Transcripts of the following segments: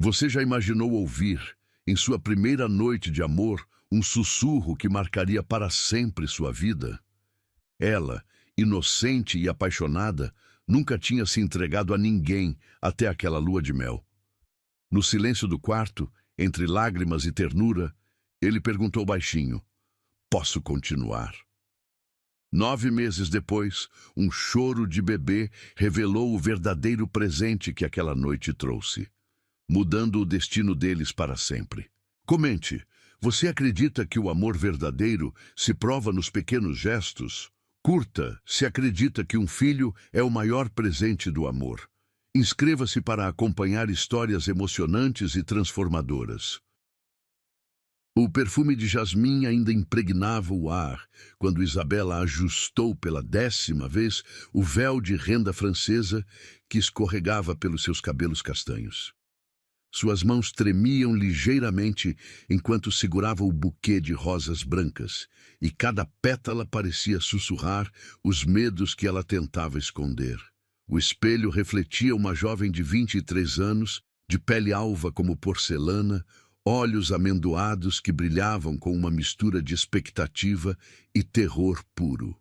Você já imaginou ouvir, em sua primeira noite de amor, um sussurro que marcaria para sempre sua vida? Ela, inocente e apaixonada, nunca tinha se entregado a ninguém até aquela lua de mel. No silêncio do quarto, entre lágrimas e ternura, ele perguntou baixinho: "Posso continuar?" 9 meses depois, um choro de bebê revelou o verdadeiro presente que aquela noite trouxe, mudando o destino deles para sempre. Comente, você acredita que o amor verdadeiro se prova nos pequenos gestos? Curta se acredita que um filho é o maior presente do amor. Inscreva-se para acompanhar histórias emocionantes e transformadoras. O perfume de jasmim ainda impregnava o ar quando Isabela ajustou pela 10ª vez o véu de renda francesa que escorregava pelos seus cabelos castanhos. Suas mãos tremiam ligeiramente enquanto segurava o buquê de rosas brancas, e cada pétala parecia sussurrar os medos que ela tentava esconder. O espelho refletia uma jovem de 23 anos, de pele alva como porcelana, olhos amendoados que brilhavam com uma mistura de expectativa e terror puro.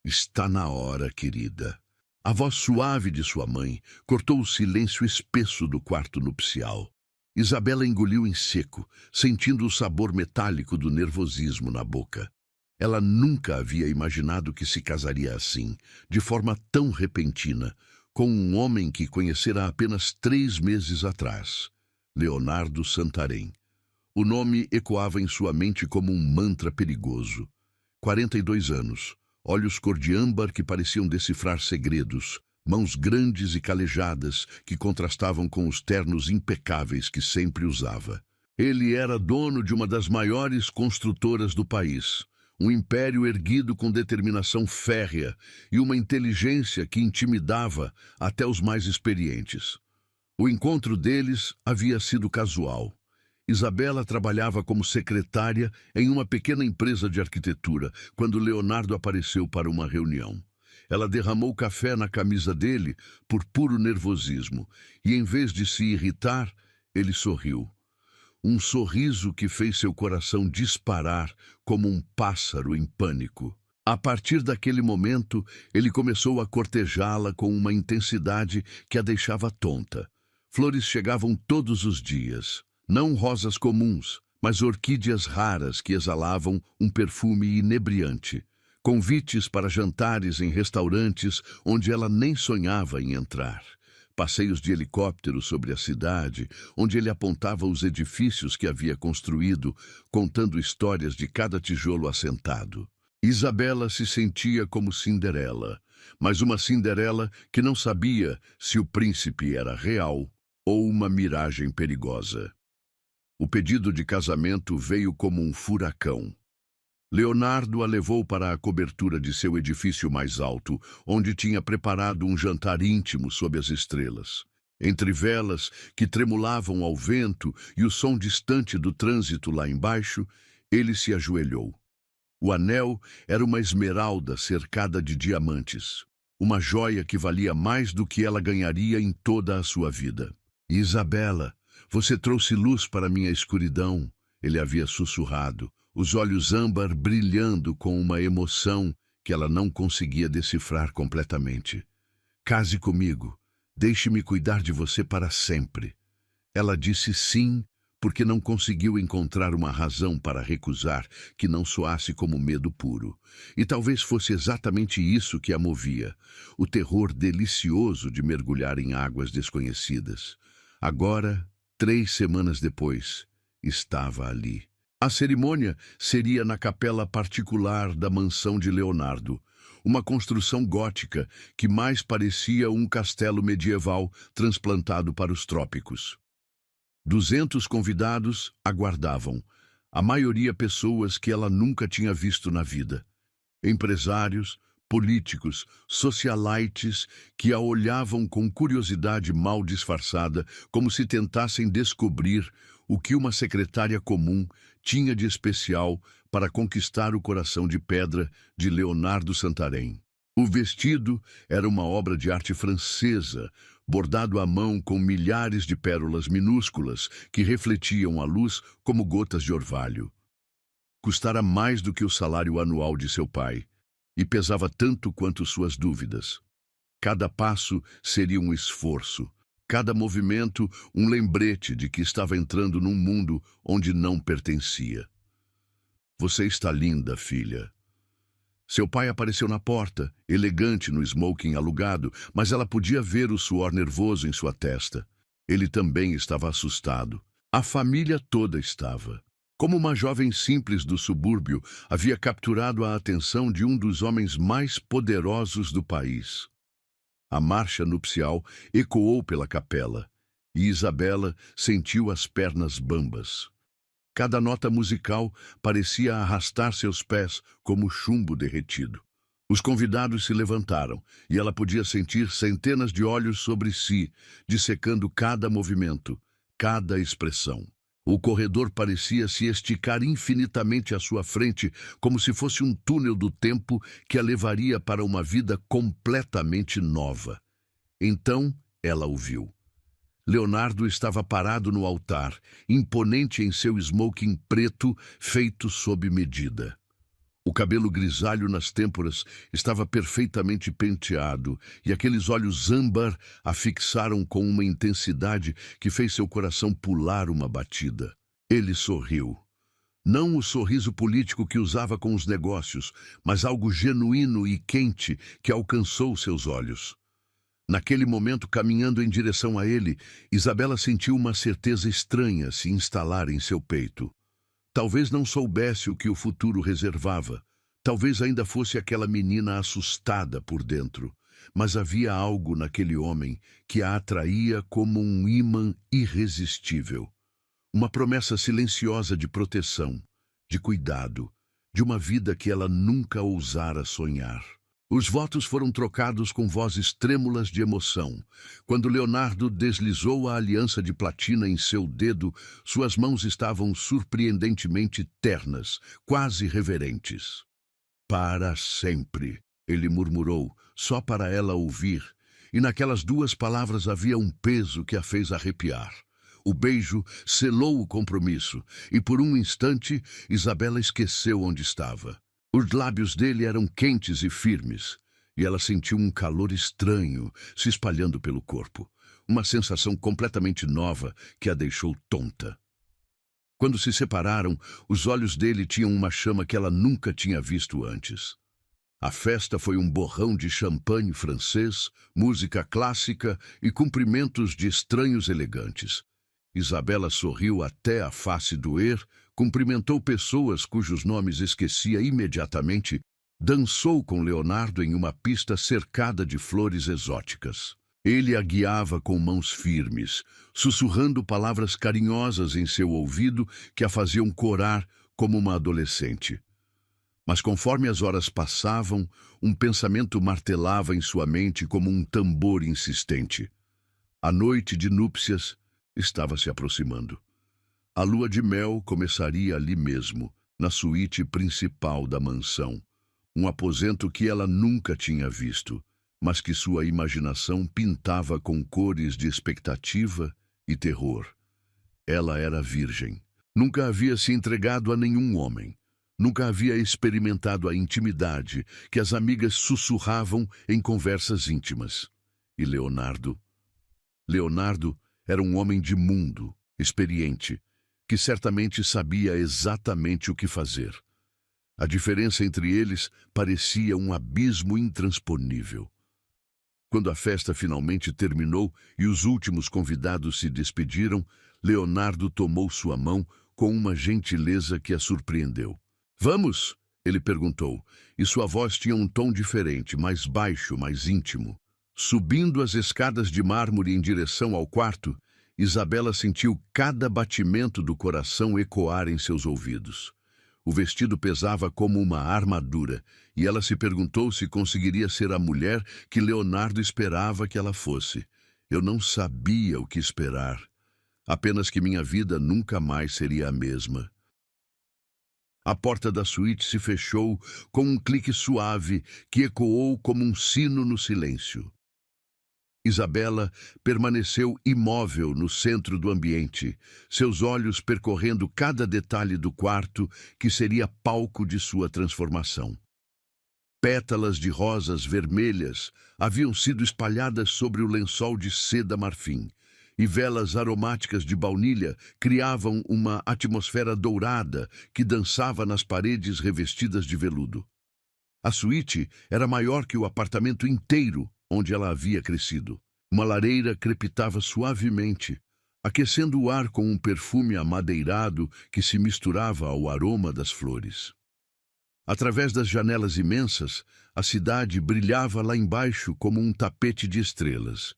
"Está na hora, querida." A voz suave de sua mãe cortou o silêncio espesso do quarto nupcial. Isabela engoliu em seco, sentindo o sabor metálico do nervosismo na boca. Ela nunca havia imaginado que se casaria assim, de forma tão repentina, com um homem que conhecera apenas 3 meses atrás, Leonardo Santarém. O nome ecoava em sua mente como um mantra perigoso. 42 anos. Olhos cor de âmbar que pareciam decifrar segredos, mãos grandes e calejadas que contrastavam com os ternos impecáveis que sempre usava. Ele era dono de uma das maiores construtoras do país, um império erguido com determinação férrea e uma inteligência que intimidava até os mais experientes. O encontro deles havia sido casual. Isabela trabalhava como secretária em uma pequena empresa de arquitetura quando Leonardo apareceu para uma reunião. Ela derramou café na camisa dele por puro nervosismo e, em vez de se irritar, ele sorriu. Um sorriso que fez seu coração disparar como um pássaro em pânico. A partir daquele momento, ele começou a cortejá-la com uma intensidade que a deixava tonta. Flores chegavam todos os dias. Não rosas comuns, mas orquídeas raras que exalavam um perfume inebriante. Convites para jantares em restaurantes onde ela nem sonhava em entrar. Passeios de helicóptero sobre a cidade, onde ele apontava os edifícios que havia construído, contando histórias de cada tijolo assentado. Isabela se sentia como Cinderela, mas uma Cinderela que não sabia se o príncipe era real ou uma miragem perigosa. O pedido de casamento veio como um furacão. Leonardo a levou para a cobertura de seu edifício mais alto, onde tinha preparado um jantar íntimo sob as estrelas. Entre velas que tremulavam ao vento e o som distante do trânsito lá embaixo, ele se ajoelhou. O anel era uma esmeralda cercada de diamantes, uma joia que valia mais do que ela ganharia em toda a sua vida. "Isabela, você trouxe luz para minha escuridão", ele havia sussurrado, os olhos âmbar brilhando com uma emoção que ela não conseguia decifrar completamente. "Case comigo, deixe-me cuidar de você para sempre." Ela disse sim, porque não conseguiu encontrar uma razão para recusar que não soasse como medo puro. E talvez fosse exatamente isso que a movia, o terror delicioso de mergulhar em águas desconhecidas. Agora, 3 semanas depois, estava ali. A cerimônia seria na capela particular da mansão de Leonardo, uma construção gótica que mais parecia um castelo medieval transplantado para os trópicos. 200 convidados aguardavam, a maioria pessoas que ela nunca tinha visto na vida. Empresários, políticos, socialites que a olhavam com curiosidade mal disfarçada, como se tentassem descobrir o que uma secretária comum tinha de especial para conquistar o coração de pedra de Leonardo Santarém. O vestido era uma obra de arte francesa, bordado à mão com milhares de pérolas minúsculas que refletiam a luz como gotas de orvalho. Custara mais do que o salário anual de seu pai, e pesava tanto quanto suas dúvidas. Cada passo seria um esforço, cada movimento um lembrete de que estava entrando num mundo onde não pertencia. Você está linda, filha. Seu pai apareceu na porta, elegante no smoking alugado, mas ela podia ver o suor nervoso em sua testa. Ele também estava assustado. A família toda estava. Como uma jovem simples do subúrbio, havia capturado a atenção de um dos homens mais poderosos do país. A marcha nupcial ecoou pela capela, e Isabela sentiu as pernas bambas. Cada nota musical parecia arrastar seus pés como chumbo derretido. Os convidados se levantaram, e ela podia sentir centenas de olhos sobre si, dissecando cada movimento, cada expressão. O corredor parecia se esticar infinitamente à sua frente, como se fosse um túnel do tempo que a levaria para uma vida completamente nova. Então ela o viu. Leonardo estava parado no altar, imponente em seu smoking preto feito sob medida. O cabelo grisalho nas têmporas estava perfeitamente penteado, e aqueles olhos âmbar a fixaram com uma intensidade que fez seu coração pular uma batida. Ele sorriu. Não o sorriso político que usava com os negócios, mas algo genuíno e quente que alcançou seus olhos. Naquele momento, caminhando em direção a ele, Isabela sentiu uma certeza estranha se instalar em seu peito. Talvez não soubesse o que o futuro reservava. Talvez ainda fosse aquela menina assustada por dentro. Mas havia algo naquele homem que a atraía como um ímã irresistível. Uma promessa silenciosa de proteção, de cuidado, de uma vida que ela nunca ousara sonhar. Os votos foram trocados com vozes trêmulas de emoção. Quando Leonardo deslizou a aliança de platina em seu dedo, suas mãos estavam surpreendentemente ternas, quase reverentes. Para sempre, ele murmurou, só para ela ouvir, e naquelas duas palavras havia um peso que a fez arrepiar. O beijo selou o compromisso, e por um instante Isabela esqueceu onde estava. Os lábios dele eram quentes e firmes, e ela sentiu um calor estranho se espalhando pelo corpo, uma sensação completamente nova que a deixou tonta. Quando se separaram, os olhos dele tinham uma chama que ela nunca tinha visto antes. A festa foi um borrão de champanhe francês, música clássica e cumprimentos de estranhos elegantes. Isabela sorriu até a face doer, cumprimentou pessoas cujos nomes esquecia imediatamente, dançou com Leonardo em uma pista cercada de flores exóticas. Ele a guiava com mãos firmes, sussurrando palavras carinhosas em seu ouvido que a faziam corar como uma adolescente. Mas conforme as horas passavam, um pensamento martelava em sua mente como um tambor insistente. A noite de núpcias estava se aproximando. A lua de mel começaria ali mesmo, na suíte principal da mansão, um aposento que ela nunca tinha visto, mas que sua imaginação pintava com cores de expectativa e terror. Ela era virgem. Nunca havia se entregado a nenhum homem. Nunca havia experimentado a intimidade que as amigas sussurravam em conversas íntimas. E Leonardo era um homem de mundo, experiente, que certamente sabia exatamente o que fazer. A diferença entre eles parecia um abismo intransponível. Quando a festa finalmente terminou e os últimos convidados se despediram, Leonardo tomou sua mão com uma gentileza que a surpreendeu. "Vamos?" ele perguntou, e sua voz tinha um tom diferente, mais baixo, mais íntimo. Subindo as escadas de mármore em direção ao quarto, Isabela sentiu cada batimento do coração ecoar em seus ouvidos. O vestido pesava como uma armadura, e ela se perguntou se conseguiria ser a mulher que Leonardo esperava que ela fosse. Eu não sabia o que esperar, apenas que minha vida nunca mais seria a mesma. A porta da suíte se fechou com um clique suave que ecoou como um sino no silêncio. Isabela permaneceu imóvel no centro do ambiente, seus olhos percorrendo cada detalhe do quarto que seria palco de sua transformação. Pétalas de rosas vermelhas haviam sido espalhadas sobre o lençol de seda marfim, e velas aromáticas de baunilha criavam uma atmosfera dourada que dançava nas paredes revestidas de veludo. A suíte era maior que o apartamento inteiro onde ela havia crescido. Uma lareira crepitava suavemente, aquecendo o ar com um perfume amadeirado que se misturava ao aroma das flores. Através das janelas imensas, a cidade brilhava lá embaixo como um tapete de estrelas,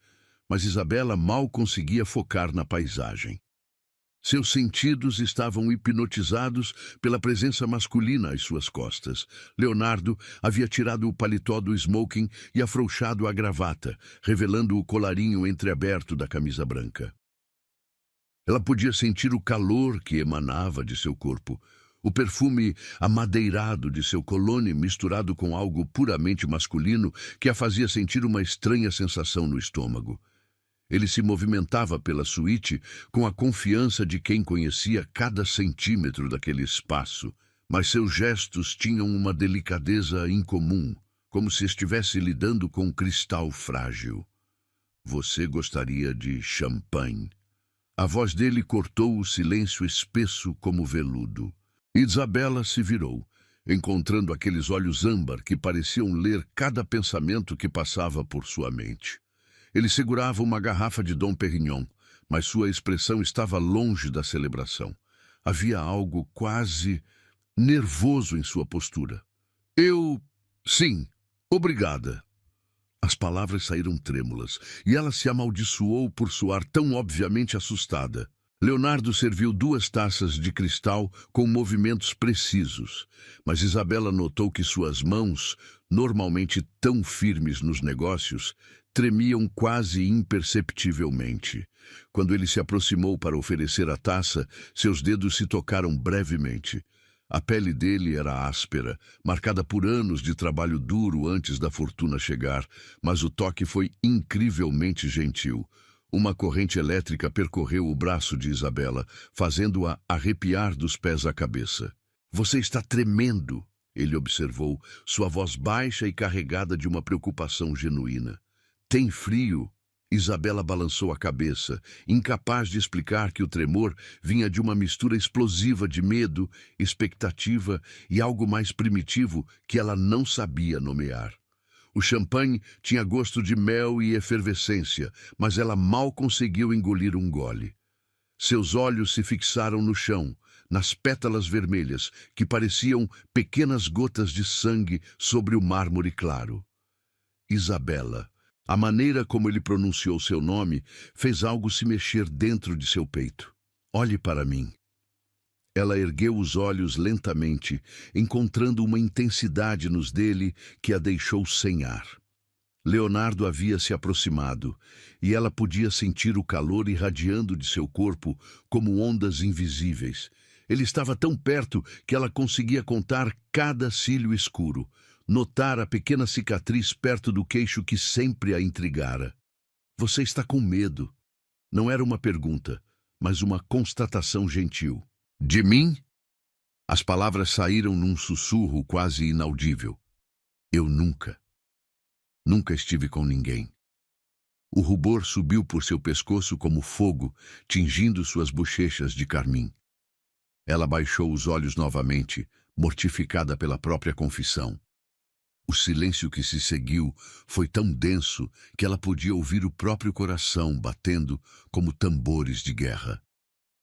mas Isabela mal conseguia focar na paisagem. Seus sentidos estavam hipnotizados pela presença masculina às suas costas. Leonardo havia tirado o paletó do smoking e afrouxado a gravata, revelando o colarinho entreaberto da camisa branca. Ela podia sentir o calor que emanava de seu corpo, o perfume amadeirado de seu cologne misturado com algo puramente masculino que a fazia sentir uma estranha sensação no estômago. Ele se movimentava pela suíte com a confiança de quem conhecia cada centímetro daquele espaço, mas seus gestos tinham uma delicadeza incomum, como se estivesse lidando com um cristal frágil. Você gostaria de champanhe? A voz dele cortou o silêncio espesso como veludo. Isabela se virou, encontrando aqueles olhos âmbar que pareciam ler cada pensamento que passava por sua mente. Ele segurava uma garrafa de Dom Perignon, mas sua expressão estava longe da celebração. Havia algo quase nervoso em sua postura. Sim, obrigada. As palavras saíram trêmulas, e ela se amaldiçoou por soar tão obviamente assustada. Leonardo serviu 2 taças de cristal com movimentos precisos, mas Isabela notou que suas mãos, normalmente tão firmes nos negócios, tremiam quase imperceptivelmente. Quando ele se aproximou para oferecer a taça, seus dedos se tocaram brevemente. A pele dele era áspera, marcada por anos de trabalho duro antes da fortuna chegar, mas o toque foi incrivelmente gentil. Uma corrente elétrica percorreu o braço de Isabela, fazendo-a arrepiar dos pés à cabeça. Você está tremendo, ele observou, sua voz baixa e carregada de uma preocupação genuína. Tem frio? Isabela balançou a cabeça, incapaz de explicar que o tremor vinha de uma mistura explosiva de medo, expectativa e algo mais primitivo que ela não sabia nomear. O champanhe tinha gosto de mel e efervescência, mas ela mal conseguiu engolir um gole. Seus olhos se fixaram no chão, nas pétalas vermelhas, que pareciam pequenas gotas de sangue sobre o mármore claro. Isabela. A maneira como ele pronunciou seu nome fez algo se mexer dentro de seu peito. Olhe para mim. Ela ergueu os olhos lentamente, encontrando uma intensidade nos dele que a deixou sem ar. Leonardo havia se aproximado, e ela podia sentir o calor irradiando de seu corpo como ondas invisíveis. Ele estava tão perto que ela conseguia contar cada cílio escuro, notar a pequena cicatriz perto do queixo que sempre a intrigara. Você está com medo. Não era uma pergunta, mas uma constatação gentil. De mim? As palavras saíram num sussurro quase inaudível. Eu nunca estive com ninguém. O rubor subiu por seu pescoço como fogo, tingindo suas bochechas de carmim. Ela baixou os olhos novamente, mortificada pela própria confissão. O silêncio que se seguiu foi tão denso que ela podia ouvir o próprio coração batendo como tambores de guerra.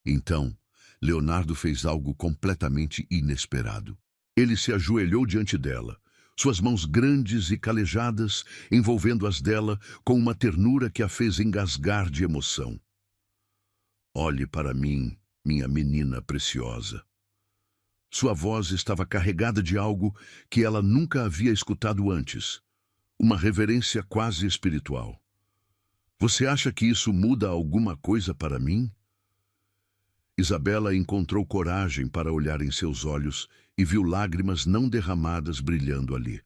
Então, Leonardo fez algo completamente inesperado. Ele se ajoelhou diante dela, suas mãos grandes e calejadas envolvendo as dela com uma ternura que a fez engasgar de emoção. Olhe para mim, minha menina preciosa. Sua voz estava carregada de algo que ela nunca havia escutado antes, uma reverência quase espiritual. Você acha que isso muda alguma coisa para mim? Isabela encontrou coragem para olhar em seus olhos e viu lágrimas não derramadas brilhando ali.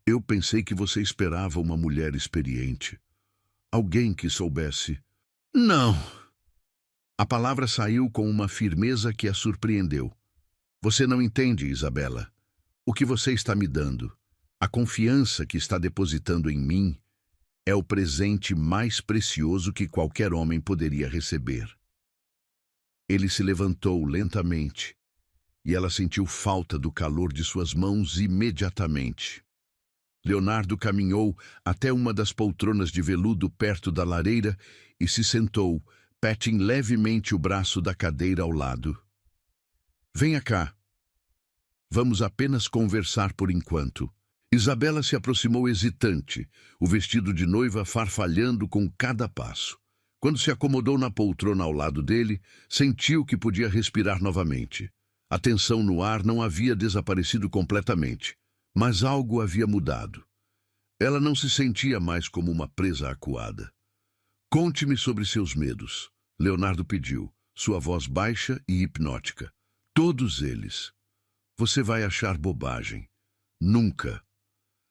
Eu pensei que você esperava uma mulher experiente. Alguém que soubesse. Não! A palavra saiu com uma firmeza que a surpreendeu. Você não entende, Isabela. O que você está me dando, a confiança que está depositando em mim, é o presente mais precioso que qualquer homem poderia receber. Ele se levantou lentamente, e ela sentiu falta do calor de suas mãos imediatamente. Leonardo caminhou até uma das poltronas de veludo perto da lareira e se sentou, Patting levemente o braço da cadeira ao lado. Venha cá. Vamos apenas conversar por enquanto. Isabela se aproximou hesitante, o vestido de noiva farfalhando com cada passo. Quando se acomodou na poltrona ao lado dele, sentiu que podia respirar novamente. A tensão no ar não havia desaparecido completamente, mas algo havia mudado. Ela não se sentia mais como uma presa acuada. Conte-me sobre seus medos, Leonardo pediu, sua voz baixa e hipnótica. Todos eles. Você vai achar bobagem. Nunca.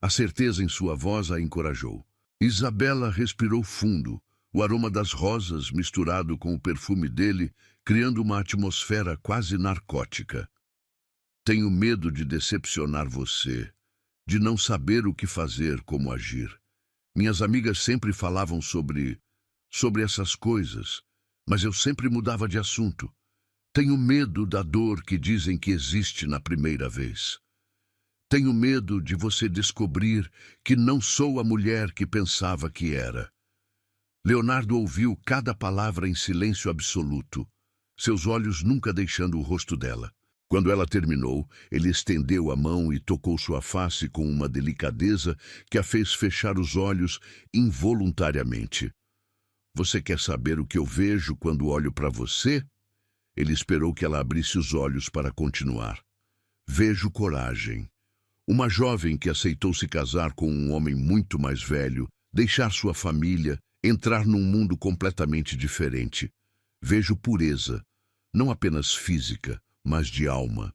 A certeza em sua voz a encorajou. Isabela respirou fundo, o aroma das rosas misturado com o perfume dele, criando uma atmosfera quase narcótica. Tenho medo de decepcionar você, de não saber o que fazer, como agir. Minhas amigas sempre falavam sobre essas coisas, mas eu sempre mudava de assunto. Tenho medo da dor que dizem que existe na primeira vez. Tenho medo de você descobrir que não sou a mulher que pensava que era. Leonardo ouviu cada palavra em silêncio absoluto, seus olhos nunca deixando o rosto dela. Quando ela terminou, ele estendeu a mão e tocou sua face com uma delicadeza que a fez fechar os olhos involuntariamente. Você quer saber o que eu vejo quando olho para você? Ele esperou que ela abrisse os olhos para continuar. Vejo coragem. Uma jovem que aceitou se casar com um homem muito mais velho, deixar sua família, entrar num mundo completamente diferente. Vejo pureza, não apenas física, mas de alma.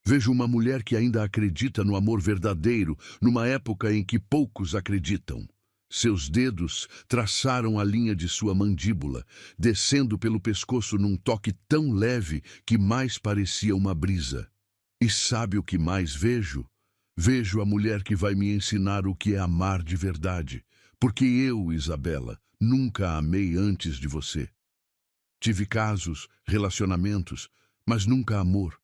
Vejo uma mulher que ainda acredita no amor verdadeiro, numa época em que poucos acreditam. Seus dedos traçaram a linha de sua mandíbula, descendo pelo pescoço num toque tão leve que mais parecia uma brisa. E sabe o que mais vejo? Vejo a mulher que vai me ensinar o que é amar de verdade, porque eu, Isabela, nunca a amei antes de você. Tive casos, relacionamentos, mas nunca amor.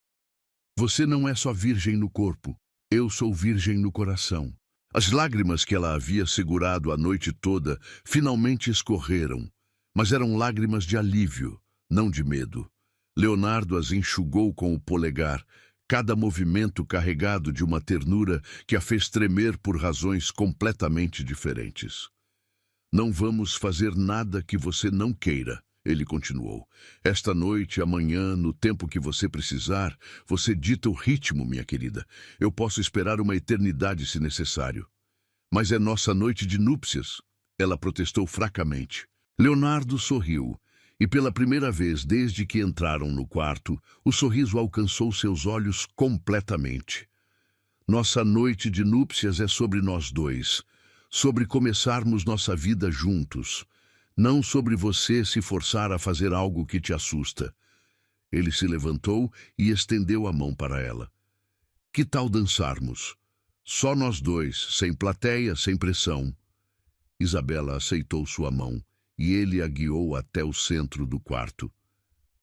Você não é só virgem no corpo, eu sou virgem no coração. As lágrimas que ela havia segurado a noite toda finalmente escorreram, mas eram lágrimas de alívio, não de medo. Leonardo as enxugou com o polegar, cada movimento carregado de uma ternura que a fez tremer por razões completamente diferentes. Não vamos fazer nada que você não queira, ele continuou. Esta noite, amanhã, no tempo que você precisar, você dita o ritmo, minha querida. Eu posso esperar uma eternidade se necessário. Mas é nossa noite de núpcias, ela protestou fracamente. Leonardo sorriu. E pela primeira vez desde que entraram no quarto, o sorriso alcançou seus olhos completamente. Nossa noite de núpcias é sobre nós dois, sobre começarmos nossa vida juntos, não sobre você se forçar a fazer algo que te assusta. Ele se levantou e estendeu a mão para ela. Que tal dançarmos? Só nós dois, sem plateia, sem pressão. Isabela aceitou sua mão e ele a guiou até o centro do quarto.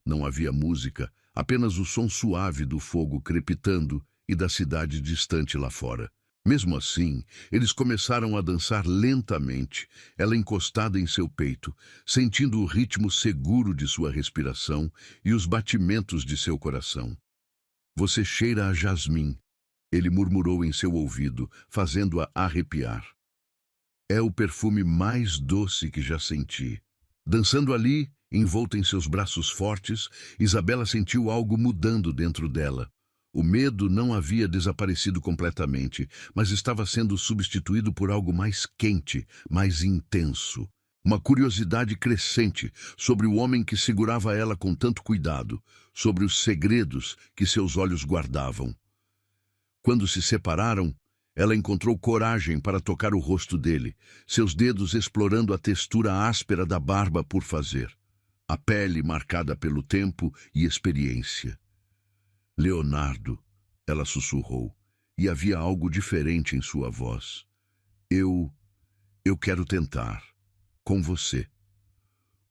Não havia música, apenas o som suave do fogo crepitando e da cidade distante lá fora. Mesmo assim, eles começaram a dançar lentamente, ela encostada em seu peito, sentindo o ritmo seguro de sua respiração e os batimentos de seu coração. Você cheira a jasmim, ele murmurou em seu ouvido, fazendo-a arrepiar. É o perfume mais doce que já senti. Dançando ali, envolta em seus braços fortes, Isabela sentiu algo mudando dentro dela. O medo não havia desaparecido completamente, mas estava sendo substituído por algo mais quente, mais intenso. Uma curiosidade crescente sobre o homem que segurava ela com tanto cuidado, sobre os segredos que seus olhos guardavam. Quando se separaram, Ela encontrou coragem para tocar o rosto dele, seus dedos explorando a textura áspera da barba por fazer, a pele marcada pelo tempo e experiência. Leonardo, ela sussurrou, e havia algo diferente em sua voz. Eu quero tentar. Com você.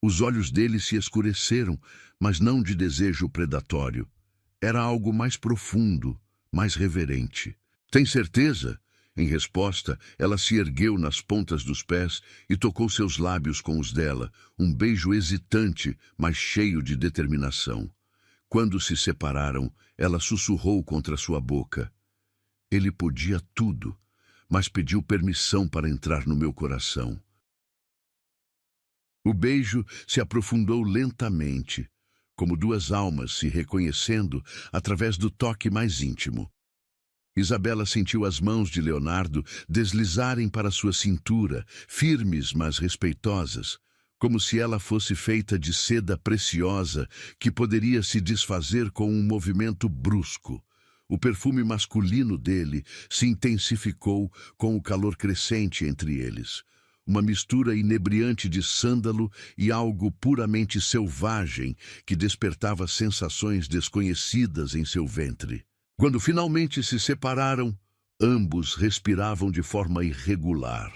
Os olhos dele se escureceram, mas não de desejo predatório. Era algo mais profundo, mais reverente. Tem certeza? Em resposta, ela se ergueu nas pontas dos pés e tocou seus lábios com os dela, um beijo hesitante, mas cheio de determinação. Quando se separaram, ela sussurrou contra sua boca. Ele podia tudo, mas pediu permissão para entrar no meu coração. O beijo se aprofundou lentamente, como duas almas se reconhecendo através do toque mais íntimo. Isabela sentiu as mãos de Leonardo deslizarem para sua cintura, firmes mas respeitosas, como se ela fosse feita de seda preciosa que poderia se desfazer com um movimento brusco. O perfume masculino dele se intensificou com o calor crescente entre eles. Uma mistura inebriante de sândalo e algo puramente selvagem que despertava sensações desconhecidas em seu ventre. Quando finalmente se separaram, ambos respiravam de forma irregular.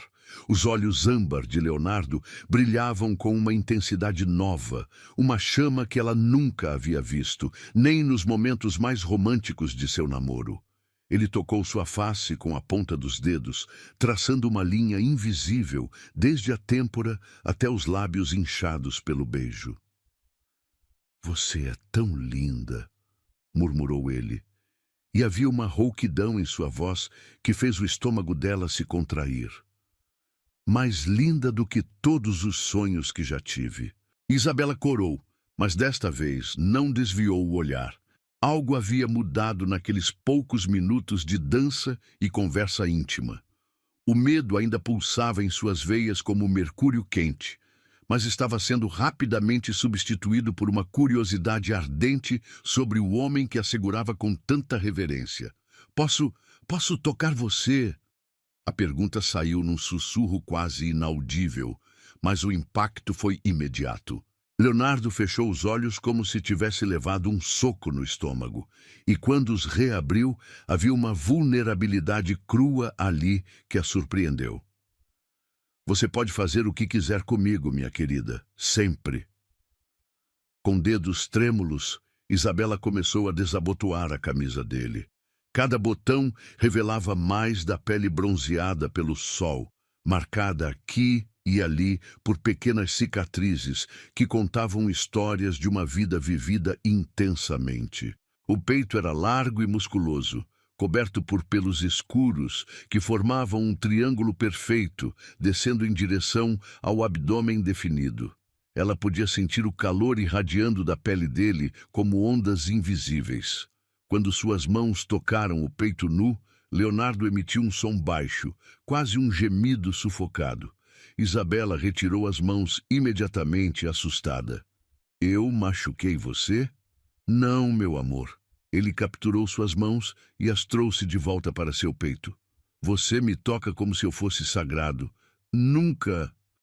Os olhos âmbar de Leonardo brilhavam com uma intensidade nova, uma chama que ela nunca havia visto, nem nos momentos mais românticos de seu namoro. Ele tocou sua face com a ponta dos dedos, traçando uma linha invisível desde a têmpora até os lábios inchados pelo beijo. "Você é tão linda", murmurou ele. E havia uma rouquidão em sua voz que fez o estômago dela se contrair. "Mais linda do que todos os sonhos que já tive." Isabela corou, mas desta vez não desviou o olhar. Algo havia mudado naqueles poucos minutos de dança e conversa íntima. O medo ainda pulsava em suas veias como mercúrio quente, mas estava sendo rapidamente substituído por uma curiosidade ardente sobre o homem que a segurava com tanta reverência. Posso tocar você?" A pergunta saiu num sussurro quase inaudível, mas o impacto foi imediato. Leonardo fechou os olhos como se tivesse levado um soco no estômago, e quando os reabriu, havia uma vulnerabilidade crua ali que a surpreendeu. "Você pode fazer o que quiser comigo, minha querida, sempre." Com dedos trêmulos, Isabela começou a desabotoar a camisa dele. Cada botão revelava mais da pele bronzeada pelo sol, marcada aqui e ali por pequenas cicatrizes que contavam histórias de uma vida vivida intensamente. O peito era largo e musculoso, coberto por pelos escuros que formavam um triângulo perfeito, descendo em direção ao abdômen definido. Ela podia sentir o calor irradiando da pele dele como ondas invisíveis. Quando suas mãos tocaram o peito nu, Leonardo emitiu um som baixo, quase um gemido sufocado. Isabela retirou as mãos imediatamente, assustada. "Eu machuquei você?" "Não, meu amor." Ele capturou suas mãos e as trouxe de volta para seu peito. "Você me toca como se eu fosse sagrado.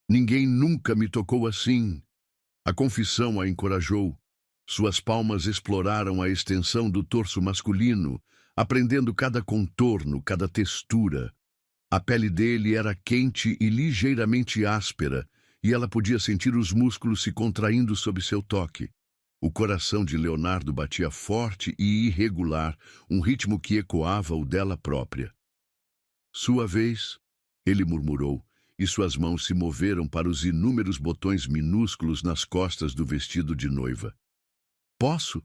Ninguém nunca me tocou assim." A confissão a encorajou. Suas palmas exploraram a extensão do torso masculino, aprendendo cada contorno, cada textura. A pele dele era quente e ligeiramente áspera, e ela podia sentir os músculos se contraindo sob seu toque. O coração de Leonardo batia forte e irregular, um ritmo que ecoava o dela própria. "Sua vez", ele murmurou, e suas mãos se moveram para os inúmeros botões minúsculos nas costas do vestido de noiva. "Posso?"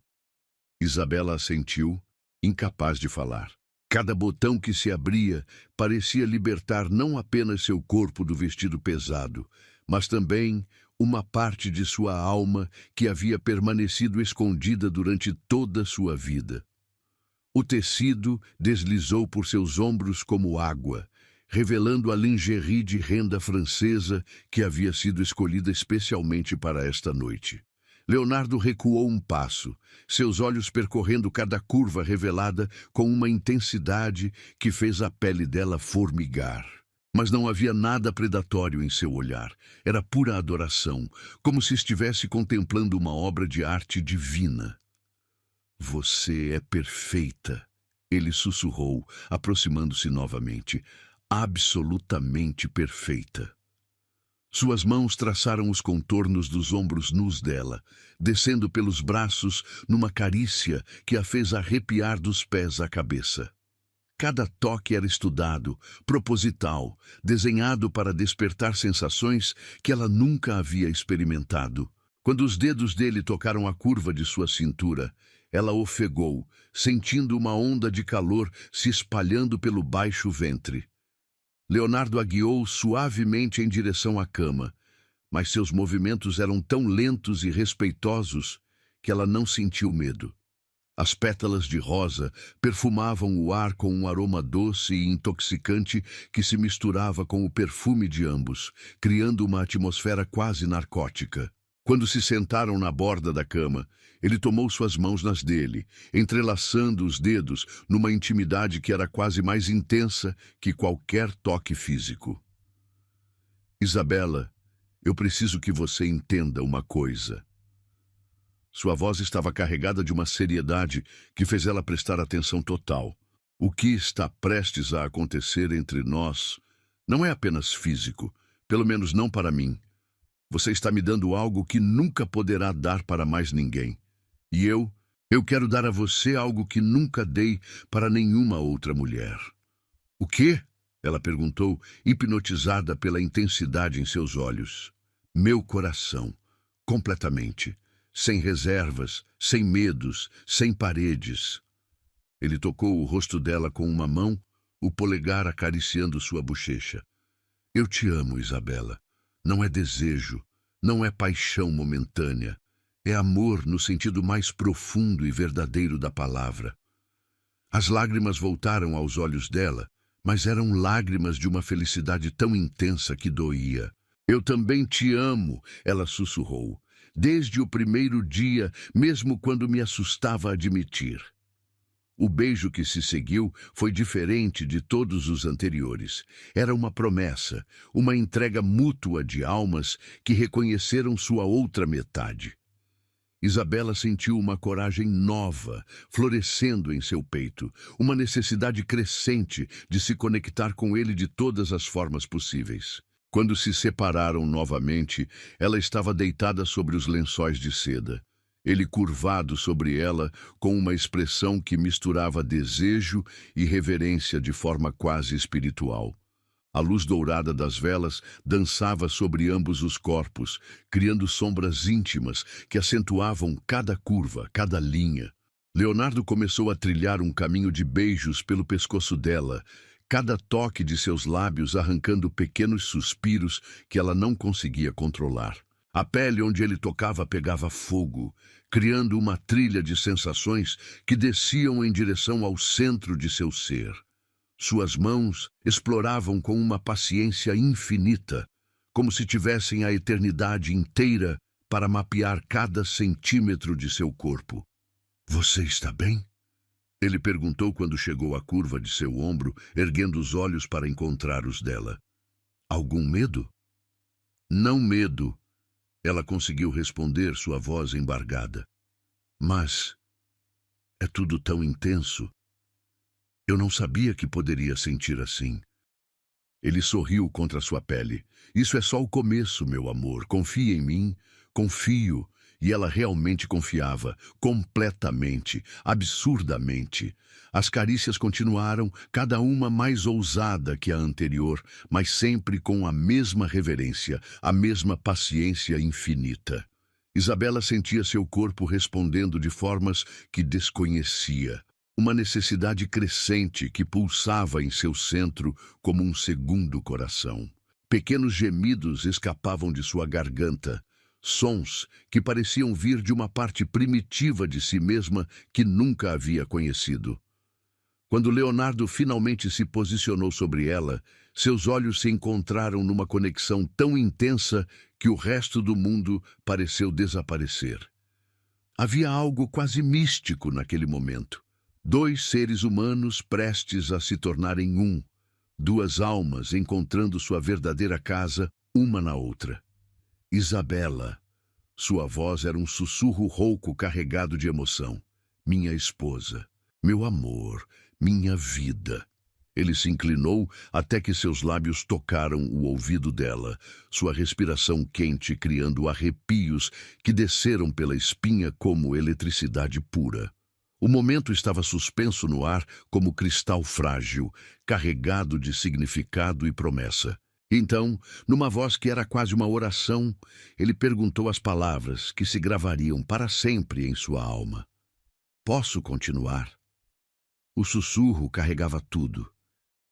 Isabela assentiu, incapaz de falar. Cada botão que se abria parecia libertar não apenas seu corpo do vestido pesado, mas também uma parte de sua alma que havia permanecido escondida durante toda sua vida. O tecido deslizou por seus ombros como água, revelando a lingerie de renda francesa que havia sido escolhida especialmente para esta noite. Leonardo recuou um passo, seus olhos percorrendo cada curva revelada com uma intensidade que fez a pele dela formigar. Mas não havia nada predatório em seu olhar. Era pura adoração, como se estivesse contemplando uma obra de arte divina. Você é perfeita, ele sussurrou, aproximando-se novamente. Absolutamente perfeita. Suas mãos traçaram os contornos dos ombros nus dela, descendo pelos braços numa carícia que a fez arrepiar dos pés à cabeça. Cada toque era estudado, proposital, desenhado para despertar sensações que ela nunca havia experimentado. Quando os dedos dele tocaram a curva de sua cintura, ela ofegou, sentindo uma onda de calor se espalhando pelo baixo ventre. Leonardo a guiou suavemente em direção à cama, mas seus movimentos eram tão lentos e respeitosos que ela não sentiu medo. As pétalas de rosa perfumavam o ar com um aroma doce e intoxicante que se misturava com o perfume de ambos, criando uma atmosfera quase narcótica. Quando se sentaram na borda da cama, ele tomou suas mãos nas dele, entrelaçando os dedos numa intimidade que era quase mais intensa que qualquer toque físico. Isabela, eu preciso que você entenda uma coisa. Sua voz estava carregada de uma seriedade que fez ela prestar atenção total. O que está prestes a acontecer entre nós não é apenas físico, pelo menos não para mim. Você está me dando algo que nunca poderá dar para mais ninguém. E eu quero dar a você algo que nunca dei para nenhuma outra mulher. O quê? Ela perguntou, hipnotizada pela intensidade em seus olhos. Meu coração, completamente, sem reservas, sem medos, sem paredes. Ele tocou o rosto dela com uma mão, o polegar acariciando sua bochecha. Eu te amo, Isabela. Não é desejo, não é paixão momentânea. É amor no sentido mais profundo e verdadeiro da palavra. As lágrimas voltaram aos olhos dela, mas eram lágrimas de uma felicidade tão intensa que doía. Eu também te amo, ela sussurrou, desde o primeiro dia, mesmo quando me assustava admitir. O beijo que se seguiu foi diferente de todos os anteriores. Era uma promessa, uma entrega mútua de almas que reconheceram sua outra metade. Isabela sentiu uma coragem nova, florescendo em seu peito, uma necessidade crescente de se conectar com ele de todas as formas possíveis. Quando se separaram novamente, ela estava deitada sobre os lençóis de seda. Ele curvado sobre ela com uma expressão que misturava desejo e reverência de forma quase espiritual. A luz dourada das velas dançava sobre ambos os corpos, criando sombras íntimas que acentuavam cada curva, cada linha. Leonardo começou a trilhar um caminho de beijos pelo pescoço dela, cada toque de seus lábios arrancando pequenos suspiros que ela não conseguia controlar. A pele onde ele tocava pegava fogo, criando uma trilha de sensações que desciam em direção ao centro de seu ser. Suas mãos exploravam com uma paciência infinita, como se tivessem a eternidade inteira para mapear cada centímetro de seu corpo. Você está bem? Ele perguntou quando chegou à curva de seu ombro, erguendo os olhos para encontrar os dela. Algum medo? Não medo. Ela conseguiu responder, sua voz embargada. Mas é tudo tão intenso. Eu não sabia que poderia sentir assim. Ele sorriu contra sua pele. Isso é só o começo, meu amor. Confia em mim. Confio. E ela realmente confiava, completamente, absurdamente. As carícias continuaram, cada uma mais ousada que a anterior, mas sempre com a mesma reverência, a mesma paciência infinita. Isabela sentia seu corpo respondendo de formas que desconhecia. Uma necessidade crescente que pulsava em seu centro como um segundo coração. Pequenos gemidos escapavam de sua garganta, sons que pareciam vir de uma parte primitiva de si mesma que nunca havia conhecido. Quando Leonardo finalmente se posicionou sobre ela, seus olhos se encontraram numa conexão tão intensa que o resto do mundo pareceu desaparecer. Havia algo quase místico naquele momento. Dois seres humanos prestes a se tornarem um, duas almas encontrando sua verdadeira casa uma na outra. Isabela. Sua voz era um sussurro rouco carregado de emoção. Minha esposa, meu amor, minha vida. Ele se inclinou até que seus lábios tocaram o ouvido dela, sua respiração quente criando arrepios que desceram pela espinha como eletricidade pura. O momento estava suspenso no ar como cristal frágil, carregado de significado e promessa. Então, numa voz que era quase uma oração, ele perguntou as palavras que se gravariam para sempre em sua alma. Posso continuar? O sussurro carregava tudo.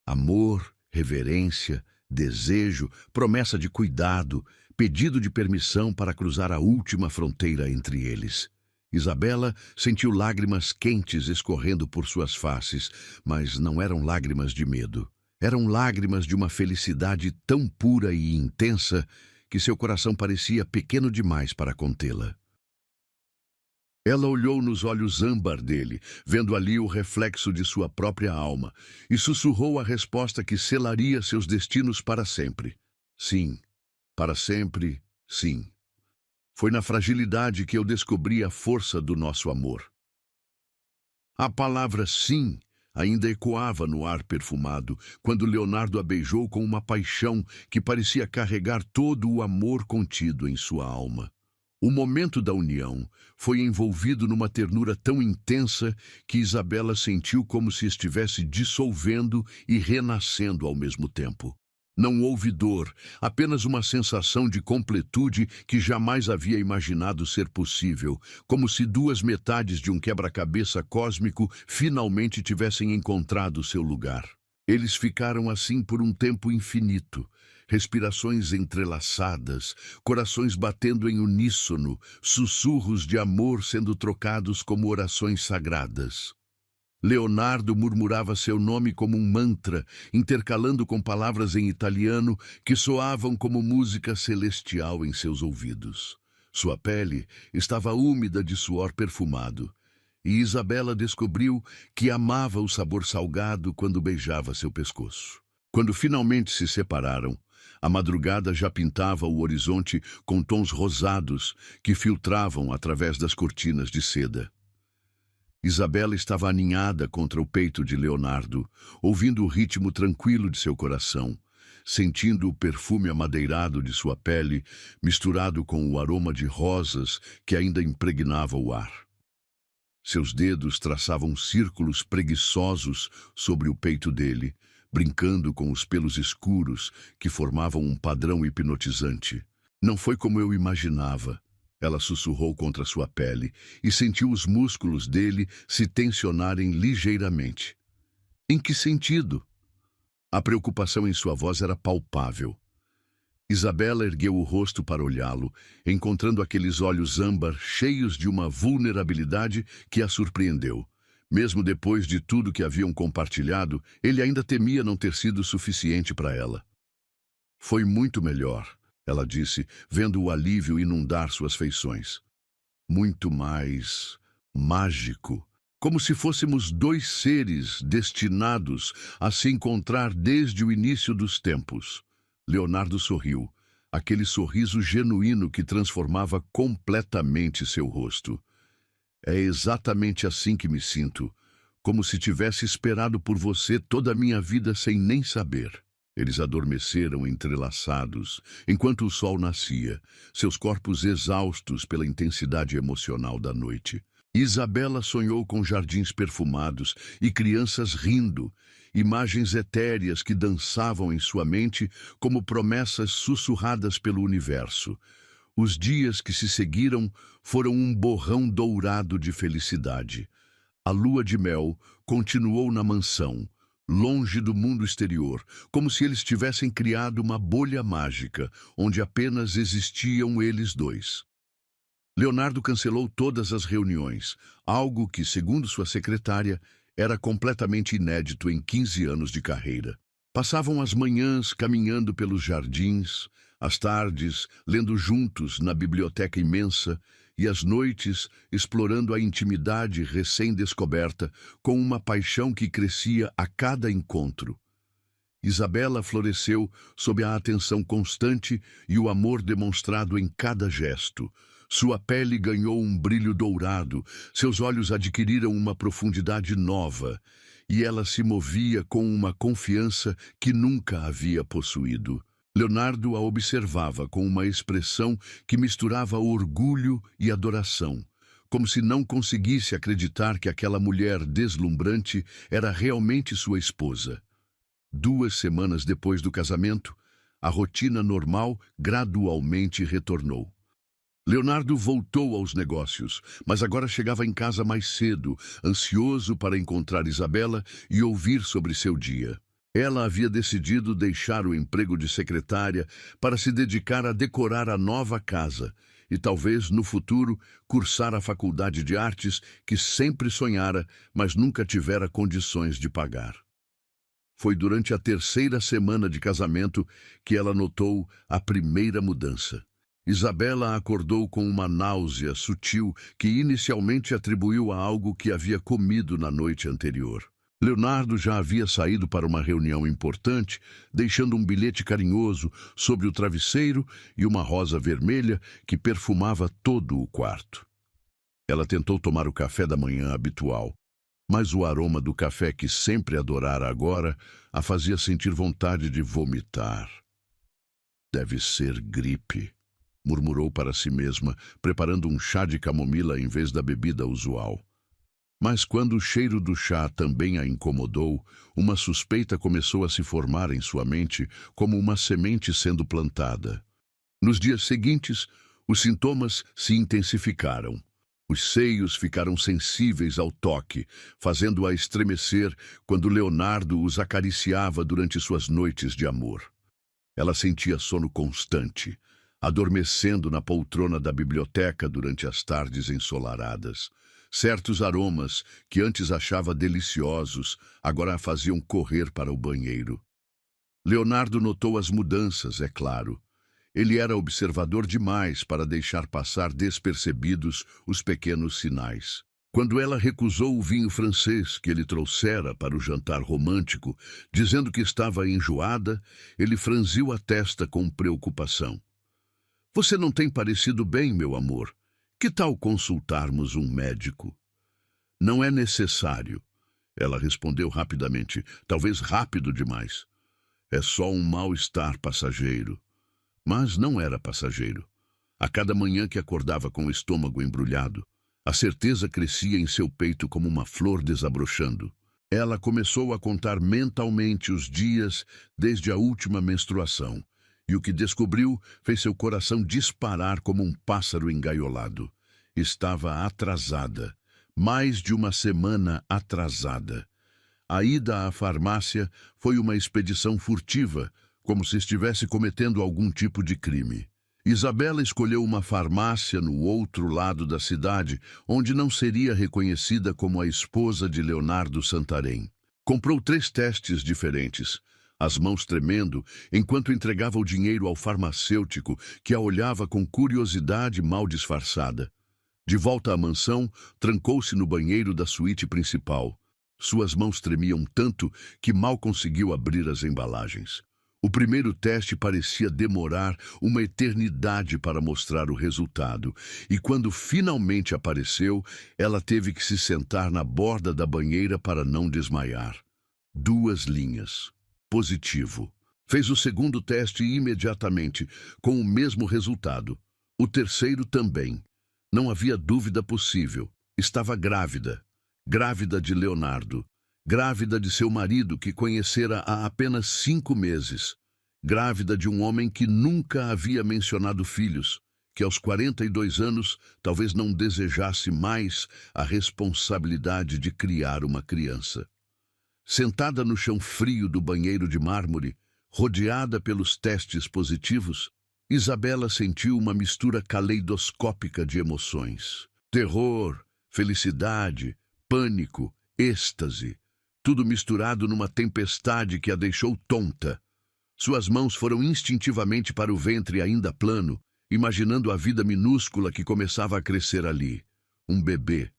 Amor, reverência, desejo, promessa de cuidado, pedido de permissão para cruzar a última fronteira entre eles. Isabela sentiu lágrimas quentes escorrendo por suas faces, mas não eram lágrimas de medo. Eram lágrimas de uma felicidade tão pura e intensa que seu coração parecia pequeno demais para contê-la. Ela olhou nos olhos âmbar dele, vendo ali o reflexo de sua própria alma, e sussurrou a resposta que selaria seus destinos para sempre. Sim, para sempre, sim. Foi na fragilidade que eu descobri a força do nosso amor. A palavra sim ainda ecoava no ar perfumado, quando Leonardo a beijou com uma paixão que parecia carregar todo o amor contido em sua alma. O momento da união foi envolvido numa ternura tão intensa que Isabela sentiu como se estivesse dissolvendo e renascendo ao mesmo tempo. Não houve dor, apenas uma sensação de completude que jamais havia imaginado ser possível, como se duas metades de um quebra-cabeça cósmico finalmente tivessem encontrado seu lugar. Eles ficaram assim por um tempo infinito, respirações entrelaçadas, corações batendo em uníssono, sussurros de amor sendo trocados como orações sagradas. Leonardo murmurava seu nome como um mantra, intercalando com palavras em italiano que soavam como música celestial em seus ouvidos. Sua pele estava úmida de suor perfumado, e Isabela descobriu que amava o sabor salgado quando beijava seu pescoço. Quando finalmente se separaram, a madrugada já pintava o horizonte com tons rosados que filtravam através das cortinas de seda. Isabela estava aninhada contra o peito de Leonardo, ouvindo o ritmo tranquilo de seu coração, sentindo o perfume amadeirado de sua pele, misturado com o aroma de rosas que ainda impregnava o ar. Seus dedos traçavam círculos preguiçosos sobre o peito dele, brincando com os pelos escuros que formavam um padrão hipnotizante. Não foi como eu imaginava. Ela sussurrou contra sua pele e sentiu os músculos dele se tensionarem ligeiramente. Em que sentido? A preocupação em sua voz era palpável. Isabela ergueu o rosto para olhá-lo, encontrando aqueles olhos âmbar cheios de uma vulnerabilidade que a surpreendeu. Mesmo depois de tudo que haviam compartilhado, ele ainda temia não ter sido suficiente para ela. Foi muito melhor, ela disse, vendo o alívio inundar suas feições. Muito mais mágico, como se fôssemos dois seres destinados a se encontrar desde o início dos tempos. Leonardo sorriu, aquele sorriso genuíno que transformava completamente seu rosto. É exatamente assim que me sinto, como se tivesse esperado por você toda a minha vida sem nem saber. Eles adormeceram entrelaçados, enquanto o sol nascia, seus corpos exaustos pela intensidade emocional da noite. Isabela sonhou com jardins perfumados e crianças rindo, imagens etéreas que dançavam em sua mente como promessas sussurradas pelo universo. Os dias que se seguiram foram um borrão dourado de felicidade. A lua de mel continuou na mansão, longe do mundo exterior, como se eles tivessem criado uma bolha mágica, onde apenas existiam eles dois. Leonardo cancelou todas as reuniões, algo que, segundo sua secretária, era completamente inédito em 15 anos de carreira. Passavam as manhãs caminhando pelos jardins, as tardes lendo juntos na biblioteca imensa, e as noites explorando a intimidade recém-descoberta com uma paixão que crescia a cada encontro. Isabela floresceu sob a atenção constante e o amor demonstrado em cada gesto. Sua pele ganhou um brilho dourado, seus olhos adquiriram uma profundidade nova, e ela se movia com uma confiança que nunca havia possuído. Leonardo a observava com uma expressão que misturava orgulho e adoração, como se não conseguisse acreditar que aquela mulher deslumbrante era realmente sua esposa. 2 semanas depois do casamento, a rotina normal gradualmente retornou. Leonardo voltou aos negócios, mas agora chegava em casa mais cedo, ansioso para encontrar Isabela e ouvir sobre seu dia. Ela havia decidido deixar o emprego de secretária para se dedicar a decorar a nova casa e talvez, no futuro, cursar a faculdade de artes que sempre sonhara, mas nunca tivera condições de pagar. Foi durante a 3ª semana de casamento que ela notou a primeira mudança. Isabela acordou com uma náusea sutil que inicialmente atribuiu a algo que havia comido na noite anterior. Leonardo já havia saído para uma reunião importante, deixando um bilhete carinhoso sobre o travesseiro e uma rosa vermelha que perfumava todo o quarto. Ela tentou tomar o café da manhã habitual, mas o aroma do café que sempre adorara agora a fazia sentir vontade de vomitar. Deve ser gripe, murmurou para si mesma, preparando um chá de camomila em vez da bebida usual. Mas quando o cheiro do chá também a incomodou, uma suspeita começou a se formar em sua mente como uma semente sendo plantada. Nos dias seguintes, os sintomas se intensificaram. Os seios ficaram sensíveis ao toque, fazendo-a estremecer quando Leonardo os acariciava durante suas noites de amor. Ela sentia sono constante, adormecendo na poltrona da biblioteca durante as tardes ensolaradas. Certos aromas, que antes achava deliciosos, agora a faziam correr para o banheiro. Leonardo notou as mudanças, é claro. Ele era observador demais para deixar passar despercebidos os pequenos sinais. Quando ela recusou o vinho francês que ele trouxera para o jantar romântico, dizendo que estava enjoada, ele franziu a testa com preocupação. "Você não tem parecido bem, meu amor. Que tal consultarmos um médico?" "Não é necessário", ela respondeu rapidamente, talvez rápido demais. "É só um mal-estar passageiro." Mas não era passageiro. A cada manhã que acordava com o estômago embrulhado, a certeza crescia em seu peito como uma flor desabrochando. Ela começou a contar mentalmente os dias desde a última menstruação, e o que descobriu fez seu coração disparar como um pássaro engaiolado. Estava atrasada, mais de uma semana atrasada. A ida à farmácia foi uma expedição furtiva, como se estivesse cometendo algum tipo de crime. Isabela escolheu uma farmácia no outro lado da cidade, onde não seria reconhecida como a esposa de Leonardo Santarém. Comprou 3 testes diferentes, as mãos tremendo, enquanto entregava o dinheiro ao farmacêutico, que a olhava com curiosidade mal disfarçada. De volta à mansão, trancou-se no banheiro da suíte principal. Suas mãos tremiam tanto que mal conseguiu abrir as embalagens. O primeiro teste parecia demorar uma eternidade para mostrar o resultado, e quando finalmente apareceu, ela teve que se sentar na borda da banheira para não desmaiar. 2 linhas. Positivo. Fez o segundo teste imediatamente, com o mesmo resultado. O terceiro também. Não havia dúvida possível. Estava grávida. Grávida de Leonardo. Grávida de seu marido, que conhecera há apenas 5 meses. Grávida de um homem que nunca havia mencionado filhos, que aos 42 anos talvez não desejasse mais a responsabilidade de criar uma criança. Sentada no chão frio do banheiro de mármore, rodeada pelos testes positivos, Isabela sentiu uma mistura caleidoscópica de emoções. Terror, felicidade, pânico, êxtase, tudo misturado numa tempestade que a deixou tonta. Suas mãos foram instintivamente para o ventre ainda plano imaginando a vida minúscula que começava a crescer ali. Um bebê,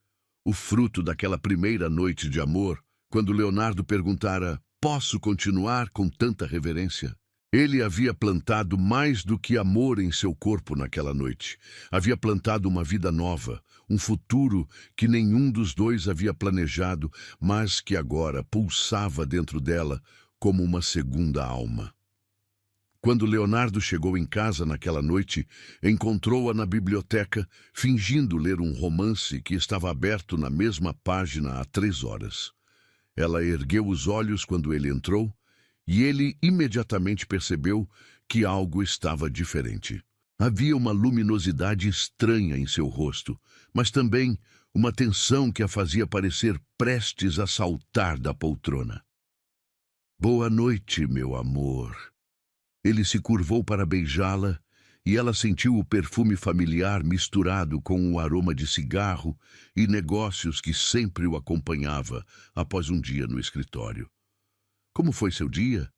o fruto daquela primeira noite de amor, quando Leonardo perguntara: "Posso continuar com tanta reverência?" Ele havia plantado mais do que amor em seu corpo naquela noite. Havia plantado uma vida nova, um futuro que nenhum dos dois havia planejado, mas que agora pulsava dentro dela como uma segunda alma. Quando Leonardo chegou em casa naquela noite, encontrou-a na biblioteca, fingindo ler um romance que estava aberto na mesma página há 3 horas. Ela ergueu os olhos quando ele entrou, e ele imediatamente percebeu que algo estava diferente. Havia uma luminosidade estranha em seu rosto, mas também uma tensão que a fazia parecer prestes a saltar da poltrona. "Boa noite, meu amor." Ele se curvou para beijá-la, e ela sentiu o perfume familiar misturado com o aroma de cigarro e negócios que sempre o acompanhava após um dia no escritório. "Como foi seu dia?"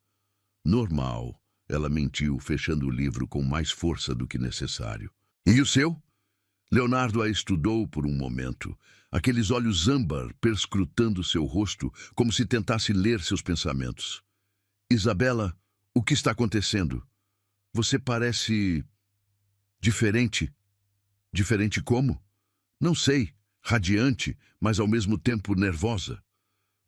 "Normal." Ela mentiu, fechando o livro com mais força do que necessário. "E o seu?" Leonardo a estudou por um momento, aqueles olhos âmbar perscrutando seu rosto como se tentasse ler seus pensamentos. "Isabela, o que está acontecendo? Você parece diferente." "Diferente como?" "Não sei, radiante, mas ao mesmo tempo nervosa.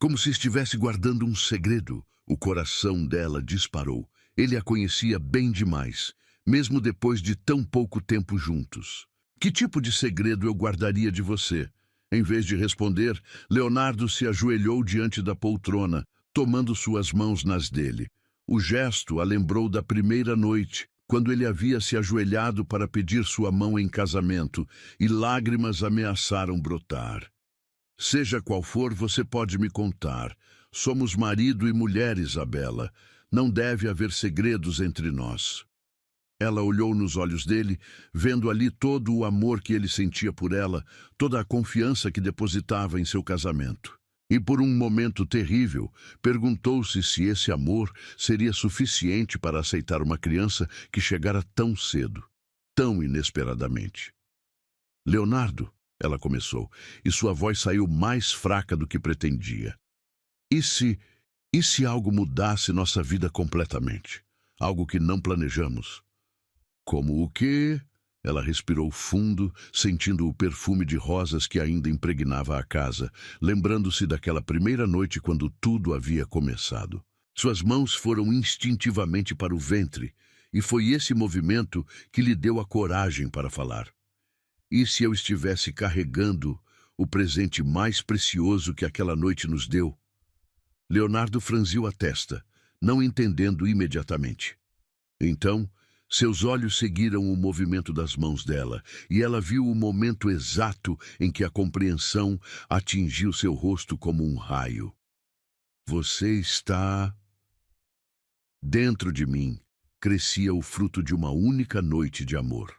Como se estivesse guardando um segredo." O coração dela disparou. Ele a conhecia bem demais, mesmo depois de tão pouco tempo juntos. "Que tipo de segredo eu guardaria de você?" Em vez de responder, Leonardo se ajoelhou diante da poltrona, tomando suas mãos nas dele. O gesto a lembrou da primeira noite, quando ele havia se ajoelhado para pedir sua mão em casamento, e lágrimas ameaçaram brotar. "Seja qual for, você pode me contar. Somos marido e mulher, Isabela. Não deve haver segredos entre nós." Ela olhou nos olhos dele, vendo ali todo o amor que ele sentia por ela, toda a confiança que depositava em seu casamento. E por um momento terrível, perguntou-se se esse amor seria suficiente para aceitar uma criança que chegara tão cedo, tão inesperadamente. "Leonardo", ela começou, e sua voz saiu mais fraca do que pretendia. E se algo mudasse nossa vida completamente? Algo que não planejamos?" "Como o quê?" Ela respirou fundo, sentindo o perfume de rosas que ainda impregnava a casa, lembrando-se daquela primeira noite quando tudo havia começado. Suas mãos foram instintivamente para o ventre, e foi esse movimento que lhe deu a coragem para falar. "E se eu estivesse carregando o presente mais precioso que aquela noite nos deu?" Leonardo franziu a testa, não entendendo imediatamente. Então, seus olhos seguiram o movimento das mãos dela, e ela viu o momento exato em que a compreensão atingiu seu rosto como um raio. "Você está..." Dentro de mim crescia o fruto de uma única noite de amor.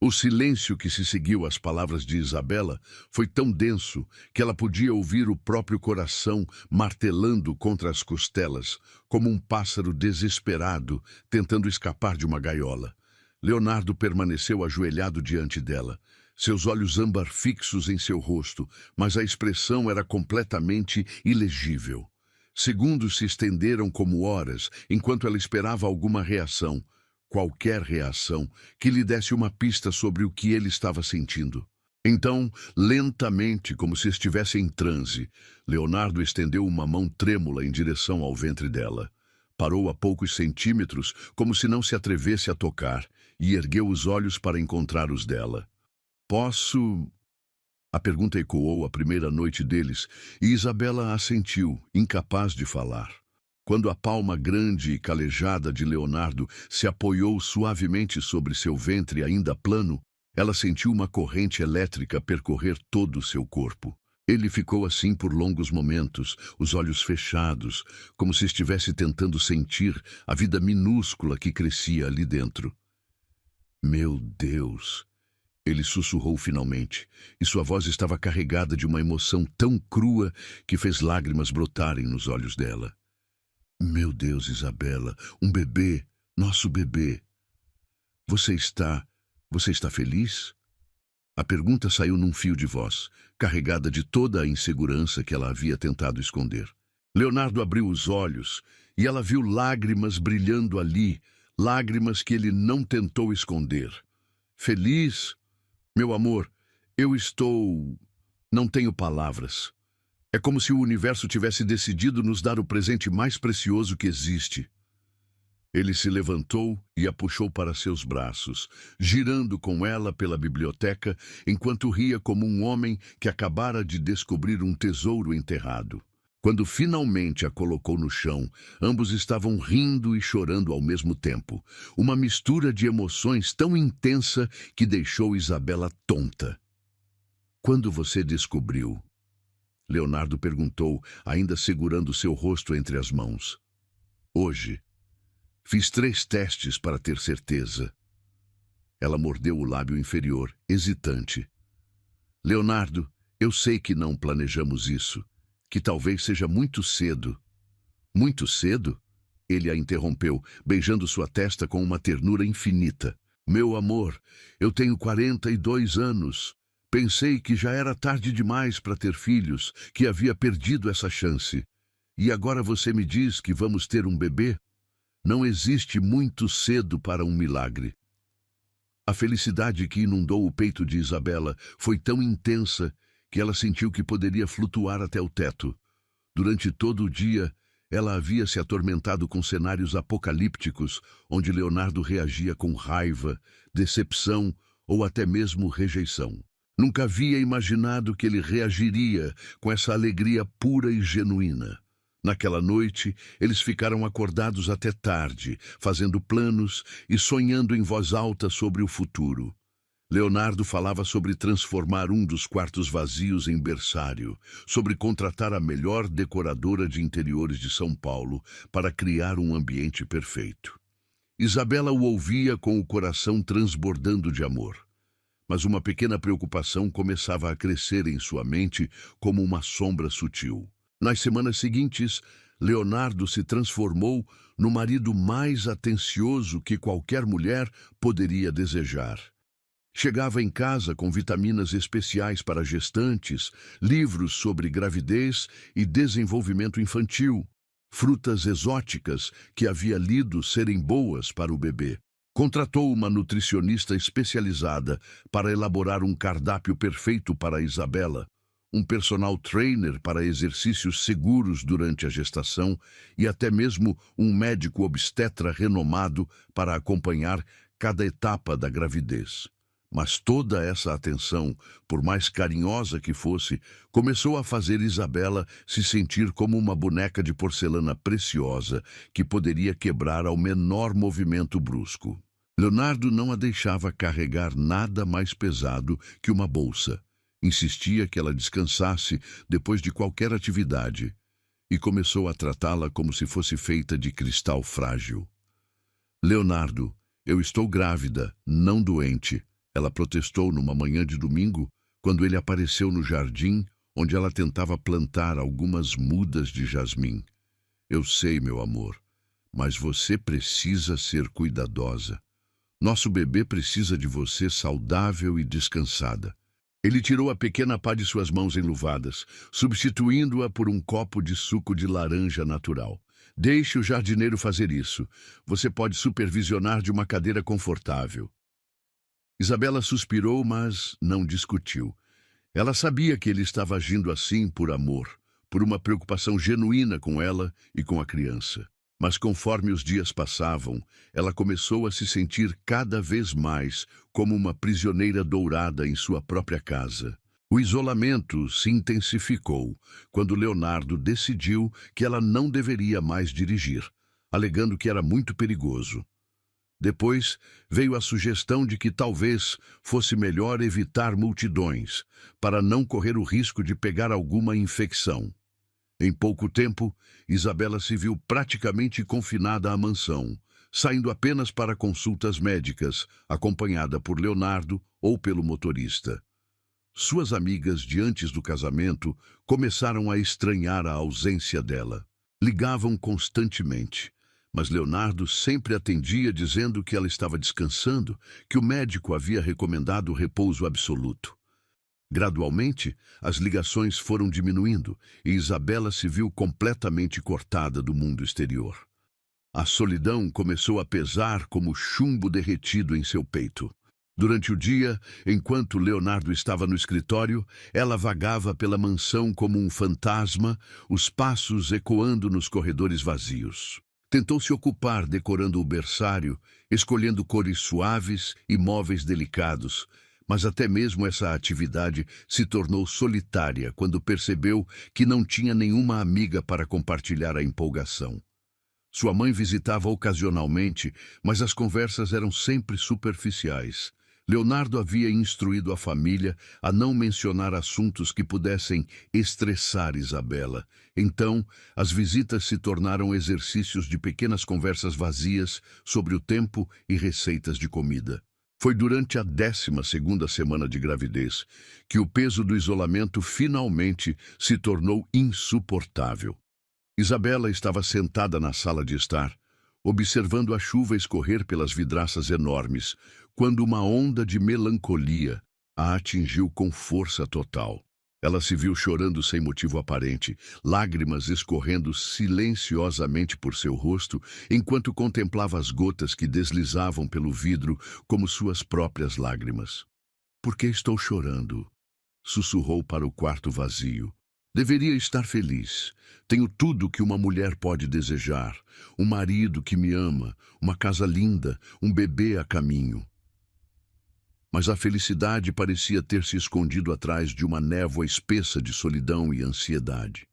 O silêncio que se seguiu às palavras de Isabela foi tão denso que ela podia ouvir o próprio coração martelando contra as costelas, como um pássaro desesperado tentando escapar de uma gaiola. Leonardo permaneceu ajoelhado diante dela, seus olhos âmbar fixos em seu rosto, mas a expressão era completamente ilegível. Segundos se estenderam como horas, enquanto ela esperava alguma reação. Qualquer reação que lhe desse uma pista sobre o que ele estava sentindo. Então, lentamente, como se estivesse em transe, Leonardo estendeu uma mão trêmula em direção ao ventre dela. Parou a poucos centímetros, como se não se atrevesse a tocar, e ergueu os olhos para encontrar os dela. "Posso..." A pergunta ecoou a primeira noite deles, e Isabela assentiu, incapaz de falar. Quando a palma grande e calejada de Leonardo se apoiou suavemente sobre seu ventre ainda plano, ela sentiu uma corrente elétrica percorrer todo o seu corpo. Ele ficou assim por longos momentos, os olhos fechados, como se estivesse tentando sentir a vida minúscula que crescia ali dentro. "Meu Deus!" Ele sussurrou finalmente, e sua voz estava carregada de uma emoção tão crua que fez lágrimas brotarem nos olhos dela. "Meu Deus, Isabela, um bebê, nosso bebê." Você está... você está feliz? A pergunta saiu num fio de voz, carregada de toda a insegurança que ela havia tentado esconder. Leonardo abriu os olhos e ela viu lágrimas brilhando ali, lágrimas que ele não tentou esconder. Feliz? Meu amor, eu estou... não tenho palavras. É como se o universo tivesse decidido nos dar o presente mais precioso que existe. Ele se levantou e a puxou para seus braços, girando com ela pela biblioteca, enquanto ria como um homem que acabara de descobrir um tesouro enterrado. Quando finalmente a colocou no chão, ambos estavam rindo e chorando ao mesmo tempo. Uma mistura de emoções tão intensa que deixou Isabela tonta. Quando você descobriu? Leonardo perguntou, ainda segurando seu rosto entre as mãos. Hoje. Fiz 3 testes para ter certeza. Ela mordeu o lábio inferior, hesitante. Leonardo, eu sei que não planejamos isso, que talvez seja muito cedo. Muito cedo? Ele a interrompeu, beijando sua testa com uma ternura infinita. Meu amor, eu tenho 42 anos. Pensei que já era tarde demais para ter filhos, que havia perdido essa chance. E agora você me diz que vamos ter um bebê? Não existe muito cedo para um milagre. A felicidade que inundou o peito de Isabela foi tão intensa que ela sentiu que poderia flutuar até o teto. Durante todo o dia, ela havia se atormentado com cenários apocalípticos, onde Leonardo reagia com raiva, decepção ou até mesmo rejeição. Nunca havia imaginado que ele reagiria com essa alegria pura e genuína. Naquela noite, eles ficaram acordados até tarde, fazendo planos e sonhando em voz alta sobre o futuro. Leonardo falava sobre transformar um dos quartos vazios em berçário, sobre contratar a melhor decoradora de interiores de São Paulo para criar um ambiente perfeito. Isabela o ouvia com o coração transbordando de amor. Mas uma pequena preocupação começava a crescer em sua mente como uma sombra sutil. Nas semanas seguintes, Leonardo se transformou no marido mais atencioso que qualquer mulher poderia desejar. Chegava em casa com vitaminas especiais para gestantes, livros sobre gravidez e desenvolvimento infantil, frutas exóticas que havia lido serem boas para o bebê. Contratou uma nutricionista especializada para elaborar um cardápio perfeito para Isabela, um personal trainer para exercícios seguros durante a gestação e até mesmo um médico obstetra renomado para acompanhar cada etapa da gravidez. Mas toda essa atenção, por mais carinhosa que fosse, começou a fazer Isabela se sentir como uma boneca de porcelana preciosa que poderia quebrar ao menor movimento brusco. Leonardo não a deixava carregar nada mais pesado que uma bolsa. Insistia que ela descansasse depois de qualquer atividade e começou a tratá-la como se fosse feita de cristal frágil. Leonardo, eu estou grávida, não doente. Ela protestou numa manhã de domingo, quando ele apareceu no jardim, onde ela tentava plantar algumas mudas de jasmim. Eu sei, meu amor, mas você precisa ser cuidadosa. Nosso bebê precisa de você saudável e descansada. Ele tirou a pequena pá de suas mãos enluvadas, substituindo-a por um copo de suco de laranja natural. Deixe o jardineiro fazer isso. Você pode supervisionar de uma cadeira confortável. Isabela suspirou, mas não discutiu. Ela sabia que ele estava agindo assim por amor, por uma preocupação genuína com ela e com a criança. Mas conforme os dias passavam, ela começou a se sentir cada vez mais como uma prisioneira dourada em sua própria casa. O isolamento se intensificou quando Leonardo decidiu que ela não deveria mais dirigir, alegando que era muito perigoso. Depois veio a sugestão de que talvez fosse melhor evitar multidões, para não correr o risco de pegar alguma infecção. Em pouco tempo, Isabela se viu praticamente confinada à mansão, saindo apenas para consultas médicas, acompanhada por Leonardo ou pelo motorista. Suas amigas de antes do casamento começaram a estranhar a ausência dela. Ligavam constantemente, Mas Leonardo sempre atendia dizendo que ela estava descansando, que o médico havia recomendado repouso absoluto. Gradualmente, as ligações foram diminuindo e Isabela se viu completamente cortada do mundo exterior. A solidão começou a pesar como chumbo derretido em seu peito. Durante o dia, enquanto Leonardo estava no escritório, ela vagava pela mansão como um fantasma, os passos ecoando nos corredores vazios. Tentou se ocupar decorando o berçário, escolhendo cores suaves e móveis delicados, mas até mesmo essa atividade se tornou solitária quando percebeu que não tinha nenhuma amiga para compartilhar a empolgação. Sua mãe visitava ocasionalmente, mas as conversas eram sempre superficiais. Leonardo havia instruído a família a não mencionar assuntos que pudessem estressar Isabela. Então, as visitas se tornaram exercícios de pequenas conversas vazias sobre o tempo e receitas de comida. Foi durante a 12ª semana de gravidez que o peso do isolamento finalmente se tornou insuportável. Isabela estava sentada na sala de estar, observando a chuva escorrer pelas vidraças enormes, quando uma onda de melancolia a atingiu com força total. Ela se viu chorando sem motivo aparente, lágrimas escorrendo silenciosamente por seu rosto, enquanto contemplava as gotas que deslizavam pelo vidro como suas próprias lágrimas. "Por que estou chorando?" sussurrou para o quarto vazio. "Deveria estar feliz. Tenho tudo que uma mulher pode desejar. Um marido que me ama, uma casa linda, um bebê a caminho." Mas a felicidade parecia ter se escondido atrás de uma névoa espessa de solidão e ansiedade.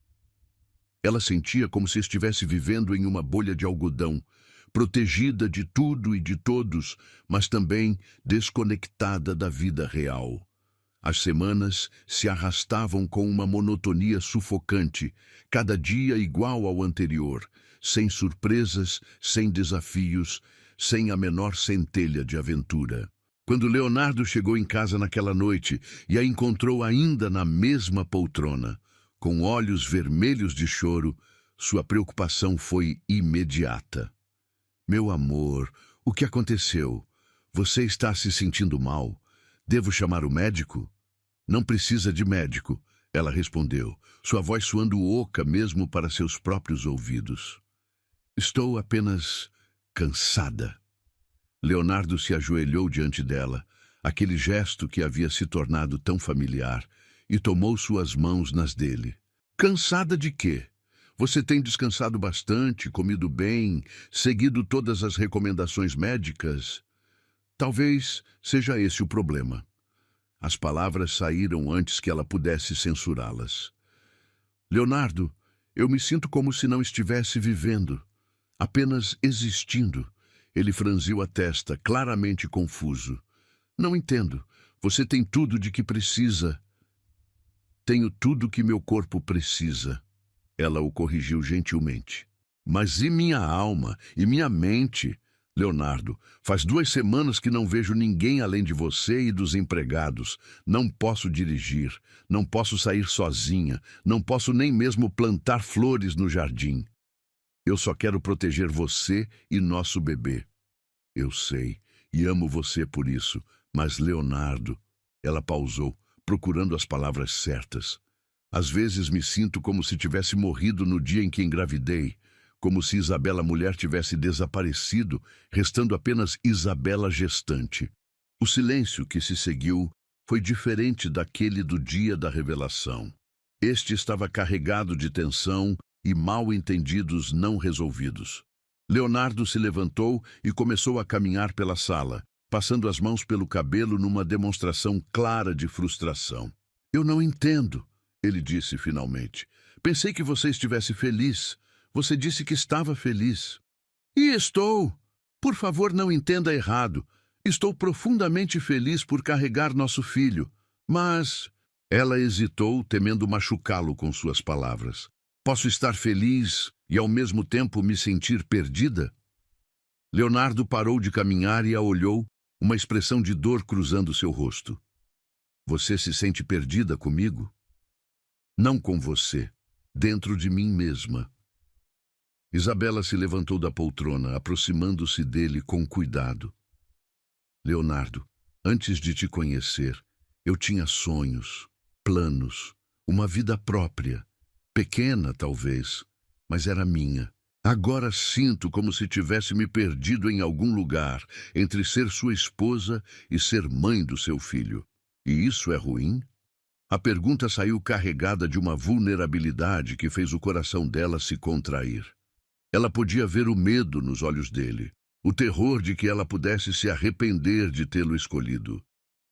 Ela sentia como se estivesse vivendo em uma bolha de algodão, protegida de tudo e de todos, mas também desconectada da vida real. As semanas se arrastavam com uma monotonia sufocante, cada dia igual ao anterior, sem surpresas, sem desafios, sem a menor centelha de aventura. Quando Leonardo chegou em casa naquela noite e a encontrou ainda na mesma poltrona, com olhos vermelhos de choro, sua preocupação foi imediata. "Meu amor, o que aconteceu? Você está se sentindo mal? Devo chamar o médico?" "Não precisa de médico", ela respondeu, sua voz soando oca mesmo para seus próprios ouvidos. "Estou apenas cansada." Leonardo se ajoelhou diante dela, aquele gesto que havia se tornado tão familiar, e tomou suas mãos nas dele. "Cansada de quê? Você tem descansado bastante, comido bem, seguido todas as recomendações médicas?" "Talvez seja esse o problema." As palavras saíram antes que ela pudesse censurá-las. "Leonardo, eu me sinto como se não estivesse vivendo, apenas existindo." Ele franziu a testa, claramente confuso. "Não entendo. Você tem tudo de que precisa." "Tenho tudo que meu corpo precisa." Ela o corrigiu gentilmente. "Mas e minha alma? E minha mente? Leonardo, faz 2 semanas que não vejo ninguém além de você e dos empregados. Não posso dirigir, não posso sair sozinha, não posso nem mesmo plantar flores no jardim. Eu só quero proteger você e nosso bebê." "Eu sei, e amo você por isso, mas Leonardo..." Ela pausou, procurando as palavras certas. "Às vezes me sinto como se tivesse morrido no dia em que engravidei, como se Isabela mulher tivesse desaparecido, restando apenas Isabela gestante." O silêncio que se seguiu foi diferente daquele do dia da revelação. Este estava carregado de tensão e mal-entendidos não resolvidos. Leonardo se levantou e começou a caminhar pela sala, passando as mãos pelo cabelo numa demonstração clara de frustração. "Eu não entendo", ele disse finalmente. "Pensei que você estivesse feliz. Você disse que estava feliz." "E estou. Por favor, não entenda errado. Estou profundamente feliz por carregar nosso filho. Mas..." Ela hesitou, temendo machucá-lo com suas palavras. "Posso estar feliz e ao mesmo tempo me sentir perdida?" Leonardo parou de caminhar e a olhou, uma expressão de dor cruzando seu rosto. "Você se sente perdida comigo?" "Não com você, dentro de mim mesma." Isabela se levantou da poltrona, aproximando-se dele com cuidado. Leonardo, antes de te conhecer, eu tinha sonhos, planos, uma vida própria, pequena talvez, mas era minha. Agora sinto como se tivesse me perdido em algum lugar entre ser sua esposa e ser mãe do seu filho. E isso é ruim? A pergunta saiu carregada de uma vulnerabilidade que fez o coração dela se contrair. Ela podia ver o medo nos olhos dele, o terror de que ela pudesse se arrepender de tê-lo escolhido.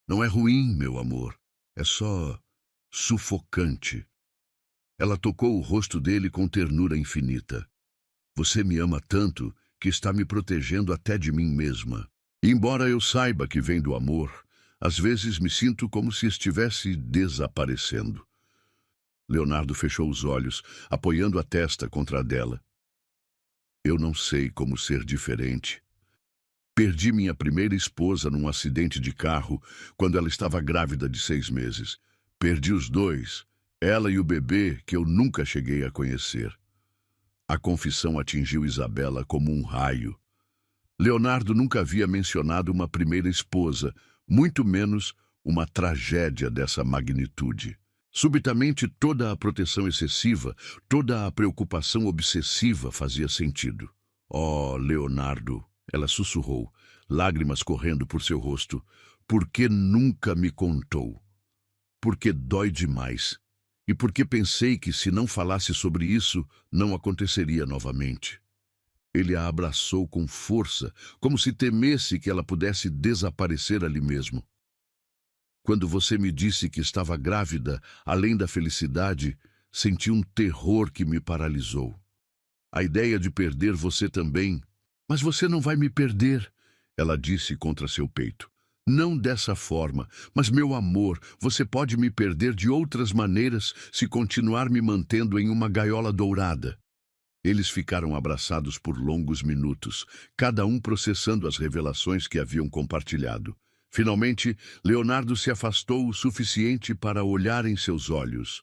Não é ruim, meu amor, é só sufocante. Ela tocou o rosto dele com ternura infinita. Você me ama tanto que está me protegendo até de mim mesma. Embora eu saiba que vem do amor, às vezes me sinto como se estivesse desaparecendo. Leonardo fechou os olhos, apoiando a testa contra a dela. Eu não sei como ser diferente. Perdi minha primeira esposa num acidente de carro quando ela estava grávida de 6 meses. Perdi os dois, ela e o bebê que eu nunca cheguei a conhecer. A confissão atingiu Isabela como um raio. Leonardo nunca havia mencionado uma primeira esposa, muito menos uma tragédia dessa magnitude. Subitamente, toda a proteção excessiva, toda a preocupação obsessiva fazia sentido. Oh, Leonardo, ela sussurrou, lágrimas correndo por seu rosto. Por que nunca me contou? Porque dói demais. E porque pensei que se não falasse sobre isso, não aconteceria novamente. Ele a abraçou com força, como se temesse que ela pudesse desaparecer ali mesmo. Quando você me disse que estava grávida, além da felicidade, senti um terror que me paralisou. A ideia de perder você também. Mas você não vai me perder, ela disse contra seu peito. Não dessa forma, mas, meu amor, você pode me perder de outras maneiras se continuar me mantendo em uma gaiola dourada. Eles ficaram abraçados por longos minutos, cada um processando as revelações que haviam compartilhado. Finalmente, Leonardo se afastou o suficiente para olhar em seus olhos.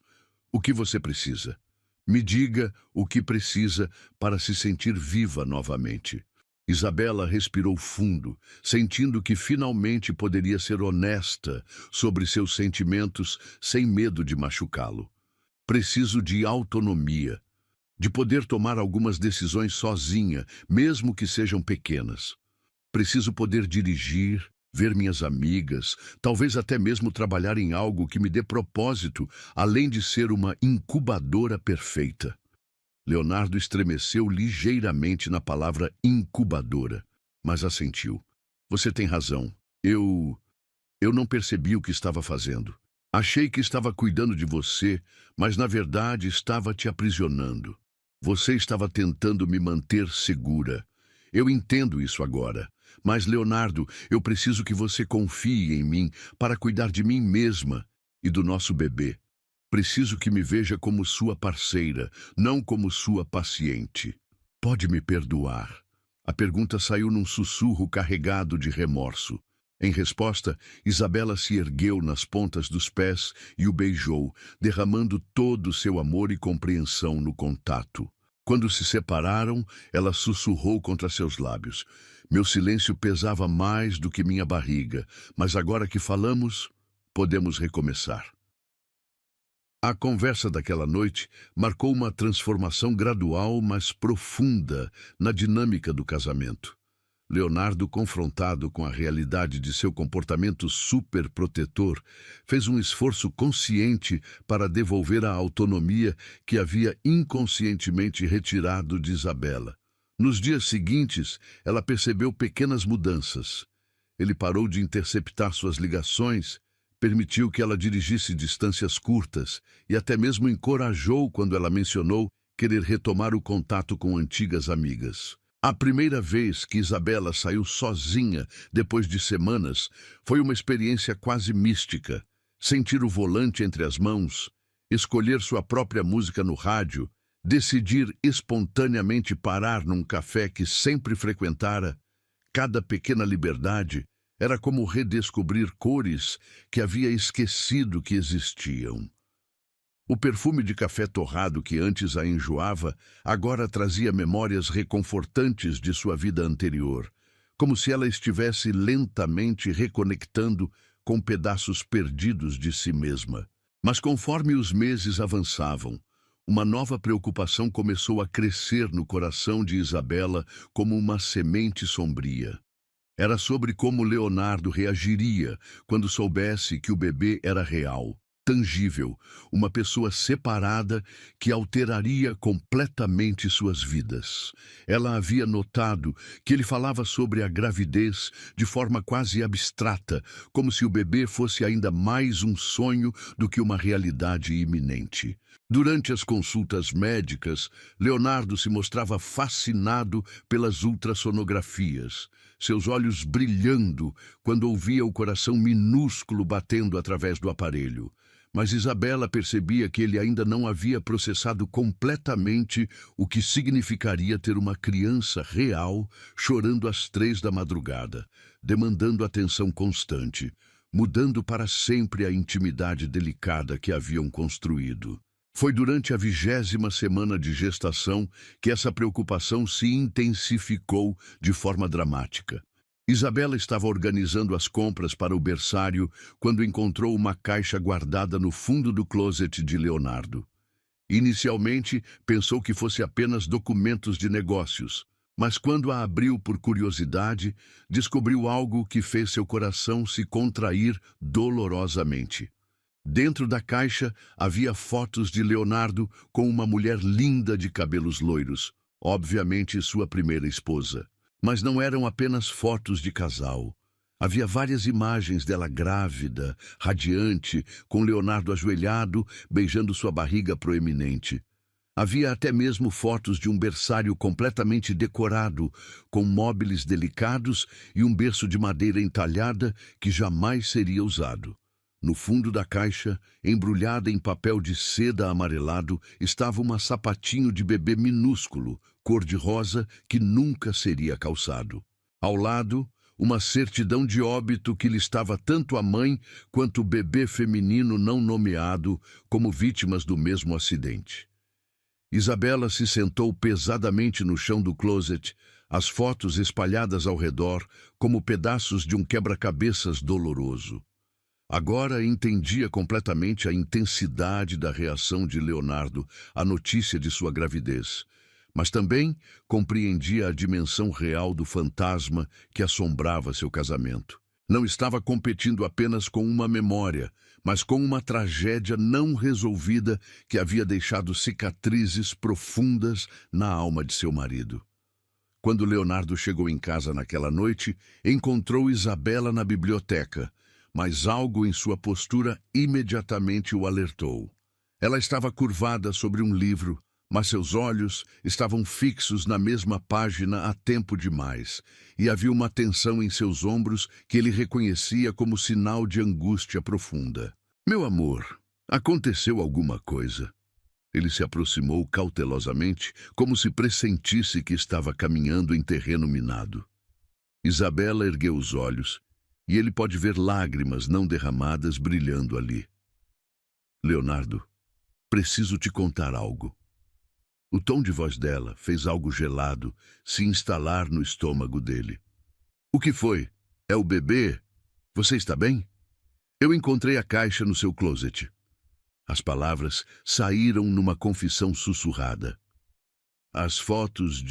O que você precisa? Me diga o que precisa para se sentir viva novamente. Isabela respirou fundo, sentindo que finalmente poderia ser honesta sobre seus sentimentos sem medo de machucá-lo. Preciso de autonomia, de poder tomar algumas decisões sozinha, mesmo que sejam pequenas. Preciso poder dirigir, ver minhas amigas, talvez até mesmo trabalhar em algo que me dê propósito, além de ser uma incubadora perfeita. Leonardo estremeceu ligeiramente na palavra incubadora, mas assentiu. Você tem razão. Eu não percebi o que estava fazendo. Achei que estava cuidando de você, mas na verdade estava te aprisionando. Você estava tentando me manter segura. Eu entendo isso agora. Mas, Leonardo, eu preciso que você confie em mim para cuidar de mim mesma e do nosso bebê. Preciso que me veja como sua parceira, não como sua paciente. Pode me perdoar? A pergunta saiu num sussurro carregado de remorso. Em resposta, Isabela se ergueu nas pontas dos pés e o beijou, derramando todo o seu amor e compreensão no contato. Quando se separaram, ela sussurrou contra seus lábios. Meu silêncio pesava mais do que minha barriga, mas agora que falamos, podemos recomeçar. A conversa daquela noite marcou uma transformação gradual, mas profunda, na dinâmica do casamento. Leonardo, confrontado com a realidade de seu comportamento superprotetor, fez um esforço consciente para devolver a autonomia que havia inconscientemente retirado de Isabela. Nos dias seguintes, ela percebeu pequenas mudanças. Ele parou de interceptar suas ligações, permitiu que ela dirigisse distâncias curtas e até mesmo encorajou quando ela mencionou querer retomar o contato com antigas amigas. A primeira vez que Isabela saiu sozinha depois de semanas foi uma experiência quase mística. Sentir o volante entre as mãos, escolher sua própria música no rádio, decidir espontaneamente parar num café que sempre frequentara, cada pequena liberdade era como redescobrir cores que havia esquecido que existiam. O perfume de café torrado que antes a enjoava, agora trazia memórias reconfortantes de sua vida anterior, como se ela estivesse lentamente reconectando com pedaços perdidos de si mesma. Mas conforme os meses avançavam, uma nova preocupação começou a crescer no coração de Isabela como uma semente sombria. Era sobre como Leonardo reagiria quando soubesse que o bebê era real, tangível, uma pessoa separada que alteraria completamente suas vidas. Ela havia notado que ele falava sobre a gravidez de forma quase abstrata, como se o bebê fosse ainda mais um sonho do que uma realidade iminente. Durante as consultas médicas, Leonardo se mostrava fascinado pelas ultrassonografias, seus olhos brilhando quando ouvia o coração minúsculo batendo através do aparelho. Mas Isabela percebia que ele ainda não havia processado completamente o que significaria ter uma criança real chorando às 3 da madrugada, demandando atenção constante, mudando para sempre a intimidade delicada que haviam construído. Foi durante a 20ª semana de gestação que essa preocupação se intensificou de forma dramática. Isabela estava organizando as compras para o berçário quando encontrou uma caixa guardada no fundo do closet de Leonardo. Inicialmente, pensou que fosse apenas documentos de negócios, mas quando a abriu por curiosidade, descobriu algo que fez seu coração se contrair dolorosamente. Dentro da caixa havia fotos de Leonardo com uma mulher linda de cabelos loiros, obviamente sua primeira esposa. Mas não eram apenas fotos de casal. Havia várias imagens dela grávida, radiante, com Leonardo ajoelhado, beijando sua barriga proeminente. Havia até mesmo fotos de um berçário completamente decorado, com móveis delicados e um berço de madeira entalhada que jamais seria usado. No fundo da caixa, embrulhada em papel de seda amarelado, estava um sapatinho de bebê minúsculo, cor-de-rosa, que nunca seria calçado. Ao lado, uma certidão de óbito que listava tanto a mãe quanto o bebê feminino não nomeado como vítimas do mesmo acidente. Isabela se sentou pesadamente no chão do closet, as fotos espalhadas ao redor como pedaços de um quebra-cabeças doloroso. Agora entendia completamente a intensidade da reação de Leonardo à notícia de sua gravidez, mas também compreendia a dimensão real do fantasma que assombrava seu casamento. Não estava competindo apenas com uma memória, mas com uma tragédia não resolvida que havia deixado cicatrizes profundas na alma de seu marido. Quando Leonardo chegou em casa naquela noite, encontrou Isabela na biblioteca, mas algo em sua postura imediatamente o alertou. Ela estava curvada sobre um livro, mas seus olhos estavam fixos na mesma página há tempo demais, e havia uma tensão em seus ombros que ele reconhecia como sinal de angústia profunda. "Meu amor, aconteceu alguma coisa?" Ele se aproximou cautelosamente, como se pressentisse que estava caminhando em terreno minado. Isabela ergueu os olhos, e ele pode ver lágrimas não derramadas brilhando ali. "Leonardo, preciso te contar algo." O tom de voz dela fez algo gelado se instalar no estômago dele. "O que foi? É o bebê? Você está bem? Eu encontrei a caixa no seu closet." As palavras saíram numa confissão sussurrada. "As fotos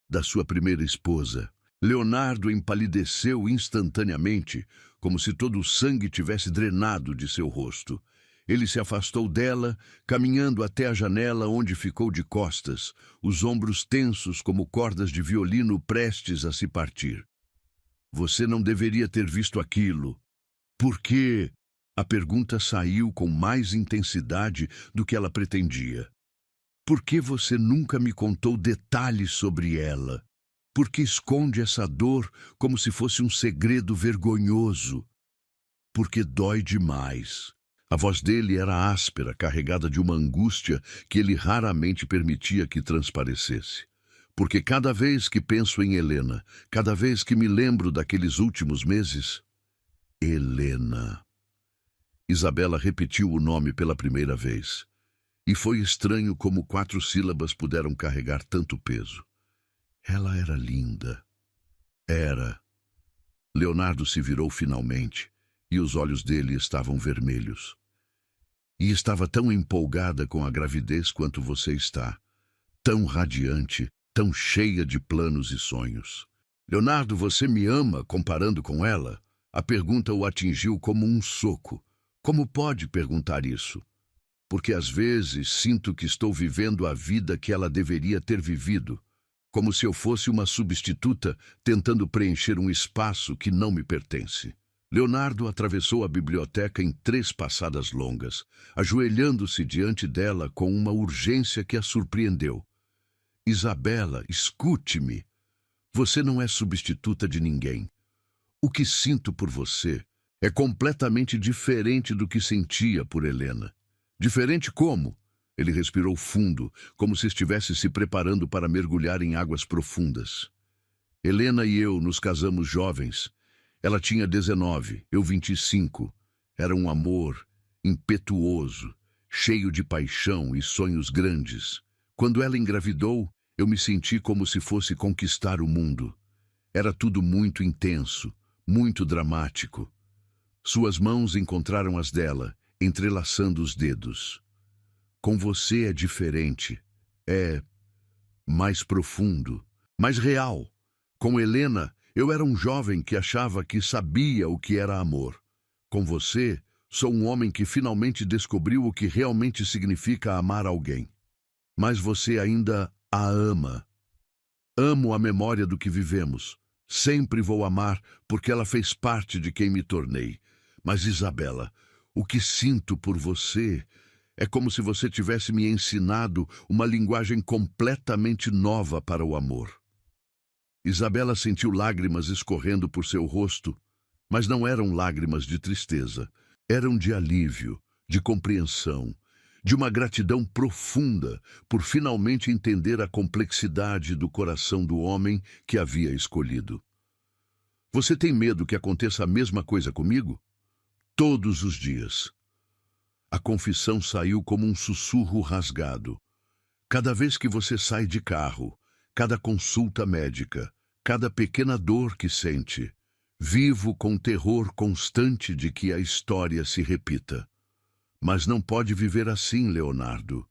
da sua primeira esposa." Leonardo empalideceu instantaneamente, como se todo o sangue tivesse drenado de seu rosto. Ele se afastou dela, caminhando até a janela onde ficou de costas, os ombros tensos como cordas de violino prestes a se partir. "Você não deveria ter visto aquilo." "Por quê?" A pergunta saiu com mais intensidade do que ela pretendia. "Por que você nunca me contou detalhes sobre ela? Por que esconde essa dor como se fosse um segredo vergonhoso?" "Porque dói demais." A voz dele era áspera, carregada de uma angústia que ele raramente permitia que transparecesse. "Porque cada vez que penso em Helena, cada vez que me lembro daqueles últimos meses..." Helena. Isabela repetiu o nome pela primeira vez. E foi estranho como 4 sílabas puderam carregar tanto peso. Ela era linda. Era. Leonardo se virou finalmente, e os olhos dele estavam vermelhos. E estava tão empolgada com a gravidez quanto você está. Tão radiante, tão cheia de planos e sonhos. Leonardo, você me ama comparando com ela? A pergunta o atingiu como um soco. Como pode perguntar isso? Porque às vezes sinto que estou vivendo a vida que ela deveria ter vivido, como se eu fosse uma substituta tentando preencher um espaço que não me pertence. Leonardo atravessou a biblioteca em 3 passadas longas, ajoelhando-se diante dela com uma urgência que a surpreendeu. Isabela, escute-me. Você não é substituta de ninguém. O que sinto por você é completamente diferente do que sentia por Helena. Diferente como? Ele respirou fundo, como se estivesse se preparando para mergulhar em águas profundas. Helena e eu nos casamos jovens. Ela tinha 19, eu 25. Era um amor impetuoso, cheio de paixão e sonhos grandes. Quando ela engravidou, eu me senti como se fosse conquistar o mundo. Era tudo muito intenso, muito dramático. Suas mãos encontraram as dela, entrelaçando os dedos. Com você é diferente. É mais profundo, mais real. Com Helena, eu era um jovem que achava que sabia o que era amor. Com você, sou um homem que finalmente descobriu o que realmente significa amar alguém. Mas você ainda a ama. Amo a memória do que vivemos. Sempre vou amar porque ela fez parte de quem me tornei. Mas, Isabela, o que sinto por você é como se você tivesse me ensinado uma linguagem completamente nova para o amor. Isabela sentiu lágrimas escorrendo por seu rosto, mas não eram lágrimas de tristeza. Eram de alívio, de compreensão, de uma gratidão profunda por finalmente entender a complexidade do coração do homem que havia escolhido. Você tem medo que aconteça a mesma coisa comigo? Todos os dias. A confissão saiu como um sussurro rasgado. Cada vez que você sai de carro, cada consulta médica, cada pequena dor que sente, vivo com terror constante de que a história se repita. Mas não pode viver assim, Leonardo.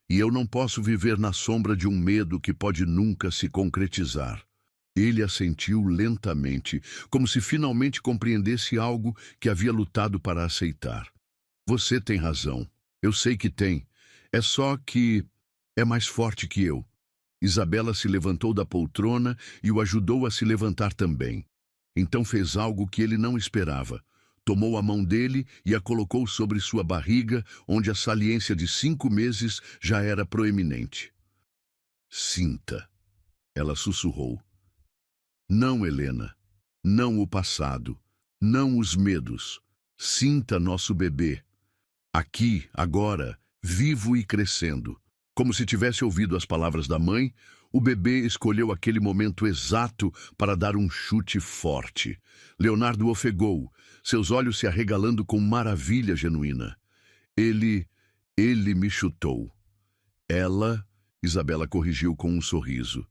E eu não posso viver na sombra de um medo que pode nunca se concretizar. Ele assentiu lentamente, como se finalmente compreendesse algo que havia lutado para aceitar. Você tem razão. Eu sei que tem. É só que é mais forte que eu. Isabela se levantou da poltrona e o ajudou a se levantar também. Então fez algo que ele não esperava. Tomou a mão dele e a colocou sobre sua barriga, onde a saliência de 5 meses já era proeminente. Sinta, ela sussurrou. Não, Helena. Não o passado. Não os medos. Sinta nosso bebê. Aqui, agora, vivo e crescendo. Como se tivesse ouvido as palavras da mãe, o bebê escolheu aquele momento exato para dar um chute forte. Leonardo ofegou, seus olhos se arregalando com maravilha genuína. Ele me chutou. Ela, Isabela corrigiu com um sorriso.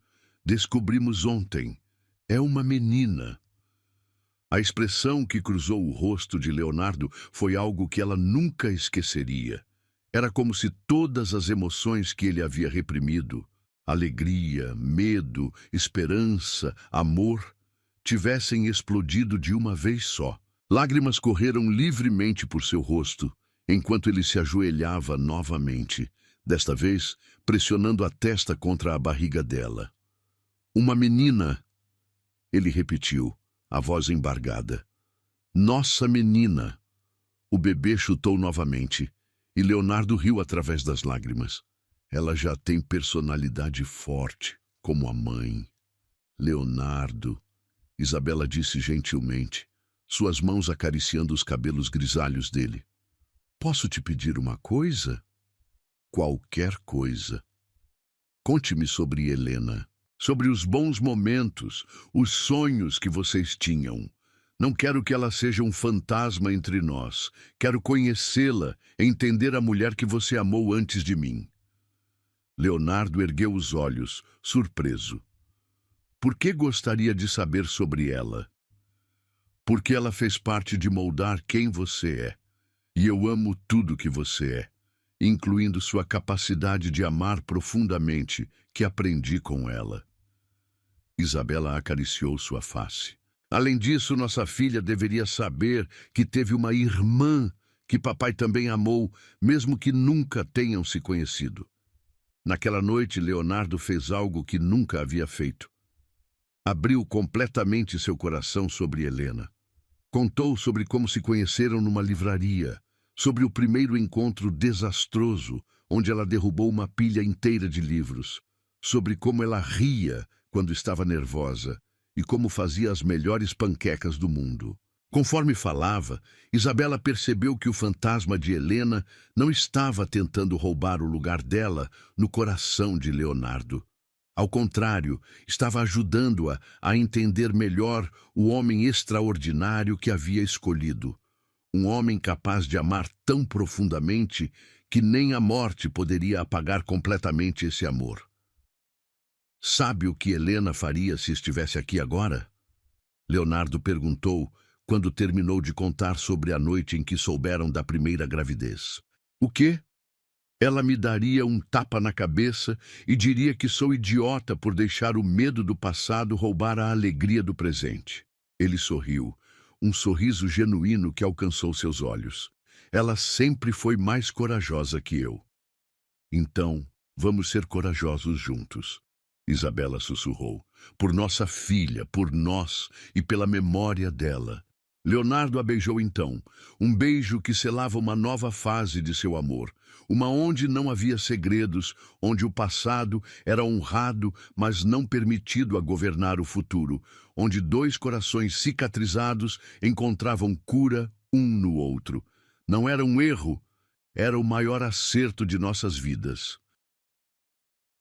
Descobrimos ontem. É uma menina. A expressão que cruzou o rosto de Leonardo foi algo que ela nunca esqueceria. Era como se todas as emoções que ele havia reprimido, alegria, medo, esperança, amor, tivessem explodido de uma vez só. Lágrimas correram livremente por seu rosto, enquanto ele se ajoelhava novamente, desta vez pressionando a testa contra a barriga dela. Uma menina, ele repetiu, a voz embargada. Nossa menina. O bebê chutou novamente, e Leonardo riu através das lágrimas. Ela já tem personalidade forte, como a mãe. Leonardo, Isabela disse gentilmente, suas mãos acariciando os cabelos grisalhos dele. Posso te pedir uma coisa? Qualquer coisa. Conte-me sobre Helena, sobre os bons momentos, os sonhos que vocês tinham. Não quero que ela seja um fantasma entre nós. Quero conhecê-la, entender a mulher que você amou antes de mim. Leonardo ergueu os olhos, surpreso. Por que gostaria de saber sobre ela? Porque ela fez parte de moldar quem você é. E eu amo tudo que você é, incluindo sua capacidade de amar profundamente, que aprendi com ela. Isabela acariciou sua face. Além disso, nossa filha deveria saber que teve uma irmã que papai também amou, mesmo que nunca tenham se conhecido. Naquela noite, Leonardo fez algo que nunca havia feito. Abriu completamente seu coração sobre Helena. Contou sobre como se conheceram numa livraria, sobre o primeiro encontro desastroso, onde ela derrubou uma pilha inteira de livros, sobre como ela ria quando estava nervosa e como fazia as melhores panquecas do mundo. Conforme falava, Isabela percebeu que o fantasma de Helena não estava tentando roubar o lugar dela no coração de Leonardo. Ao contrário, estava ajudando-a a entender melhor o homem extraordinário que havia escolhido. Um homem capaz de amar tão profundamente que nem a morte poderia apagar completamente esse amor. Sabe o que Helena faria se estivesse aqui agora? Leonardo perguntou quando terminou de contar sobre a noite em que souberam da primeira gravidez. O quê? Ela me daria um tapa na cabeça e diria que sou idiota por deixar o medo do passado roubar a alegria do presente. Ele sorriu, um sorriso genuíno que alcançou seus olhos. Ela sempre foi mais corajosa que eu. Então, vamos ser corajosos juntos. Isabela sussurrou. Por nossa filha, por nós e pela memória dela. Leonardo a beijou então, um beijo que selava uma nova fase de seu amor, uma onde não havia segredos, onde o passado era honrado, mas não permitido a governar o futuro, onde dois corações cicatrizados encontravam cura um no outro. Não era um erro, era o maior acerto de nossas vidas.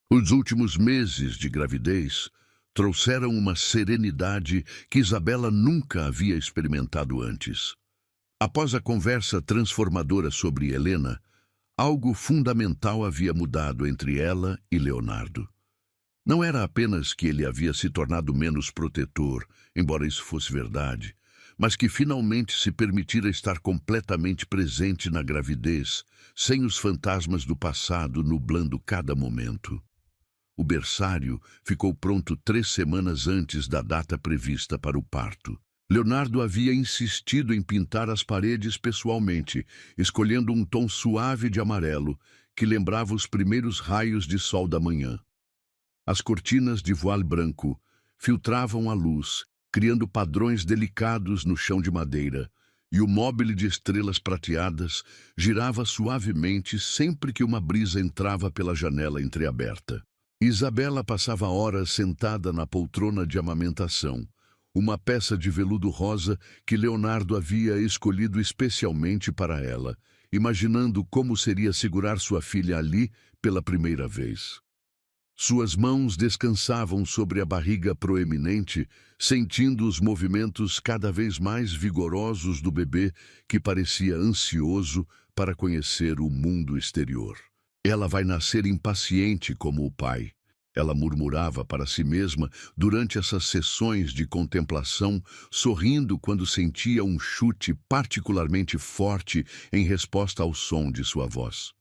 Os últimos meses de gravidez trouxeram uma serenidade que Isabela nunca havia experimentado antes. Após a conversa transformadora sobre Helena, algo fundamental havia mudado entre ela e Leonardo. Não era apenas que ele havia se tornado menos protetor, embora isso fosse verdade, mas que finalmente se permitira estar completamente presente na gravidez, sem os fantasmas do passado nublando cada momento. O berçário ficou pronto 3 semanas antes da data prevista para o parto. Leonardo havia insistido em pintar as paredes pessoalmente, escolhendo um tom suave de amarelo que lembrava os primeiros raios de sol da manhã. As cortinas de voile branco filtravam a luz, criando padrões delicados no chão de madeira, e o móbile de estrelas prateadas girava suavemente sempre que uma brisa entrava pela janela entreaberta. Isabela passava horas sentada na poltrona de amamentação, uma peça de veludo rosa que Leonardo havia escolhido especialmente para ela, imaginando como seria segurar sua filha ali pela primeira vez. Suas mãos descansavam sobre a barriga proeminente, sentindo os movimentos cada vez mais vigorosos do bebê que parecia ansioso para conhecer o mundo exterior. Ela vai nascer impaciente como o pai. Ela murmurava para si mesma durante essas sessões de contemplação, sorrindo quando sentia um chute particularmente forte em resposta ao som de sua voz.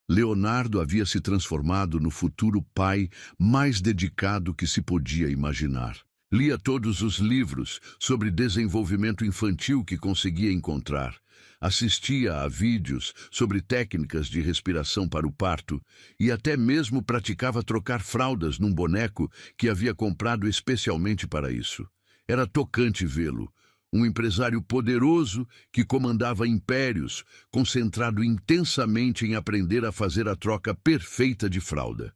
Leonardo havia se transformado no futuro pai mais dedicado que se podia imaginar. Lia todos os livros sobre desenvolvimento infantil que conseguia encontrar. Assistia a vídeos sobre técnicas de respiração para o parto e até mesmo praticava trocar fraldas num boneco que havia comprado especialmente para isso. Era tocante vê-lo, um empresário poderoso que comandava impérios, concentrado intensamente em aprender a fazer a troca perfeita de fralda.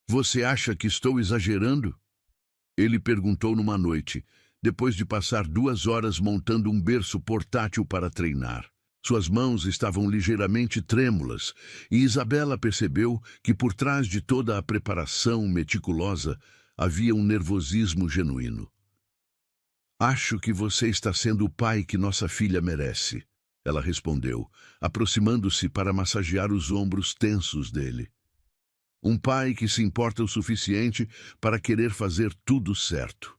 Você acha que estou exagerando? Ele perguntou numa noite, depois de passar 2 horas montando um berço portátil para treinar. Suas mãos estavam ligeiramente trêmulas, e Isabela percebeu que por trás de toda a preparação meticulosa havia um nervosismo genuíno. Acho que você está sendo o pai que nossa filha merece, ela respondeu, aproximando-se para massagear os ombros tensos dele. Um pai que se importa o suficiente para querer fazer tudo certo.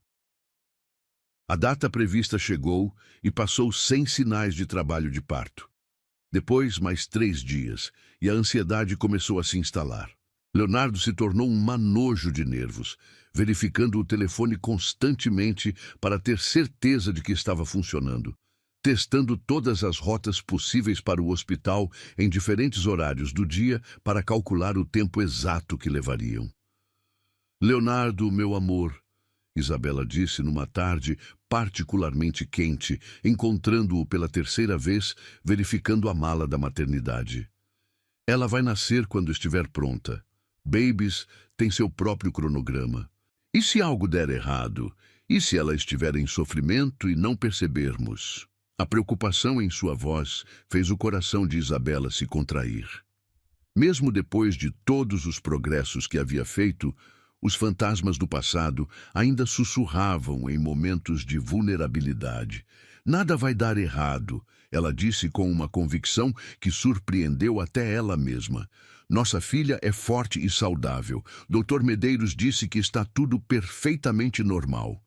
A data prevista chegou e passou sem sinais de trabalho de parto. Depois, mais 3 dias, e a ansiedade começou a se instalar. Leonardo se tornou um manojo de nervos, verificando o telefone constantemente para ter certeza de que estava funcionando, testando todas as rotas possíveis para o hospital em diferentes horários do dia para calcular o tempo exato que levariam. Leonardo, meu amor, Isabela disse numa tarde particularmente quente, encontrando-o pela 3ª vez, verificando a mala da maternidade. Ela vai nascer quando estiver pronta. Babies têm seu próprio cronograma. E se algo der errado? E se ela estiver em sofrimento e não percebermos? A preocupação em sua voz fez o coração de Isabela se contrair. Mesmo depois de todos os progressos que havia feito, os fantasmas do passado ainda sussurravam em momentos de vulnerabilidade. Nada vai dar errado, ela disse com uma convicção que surpreendeu até ela mesma. Nossa filha é forte e saudável. Dr. Medeiros disse que está tudo perfeitamente normal.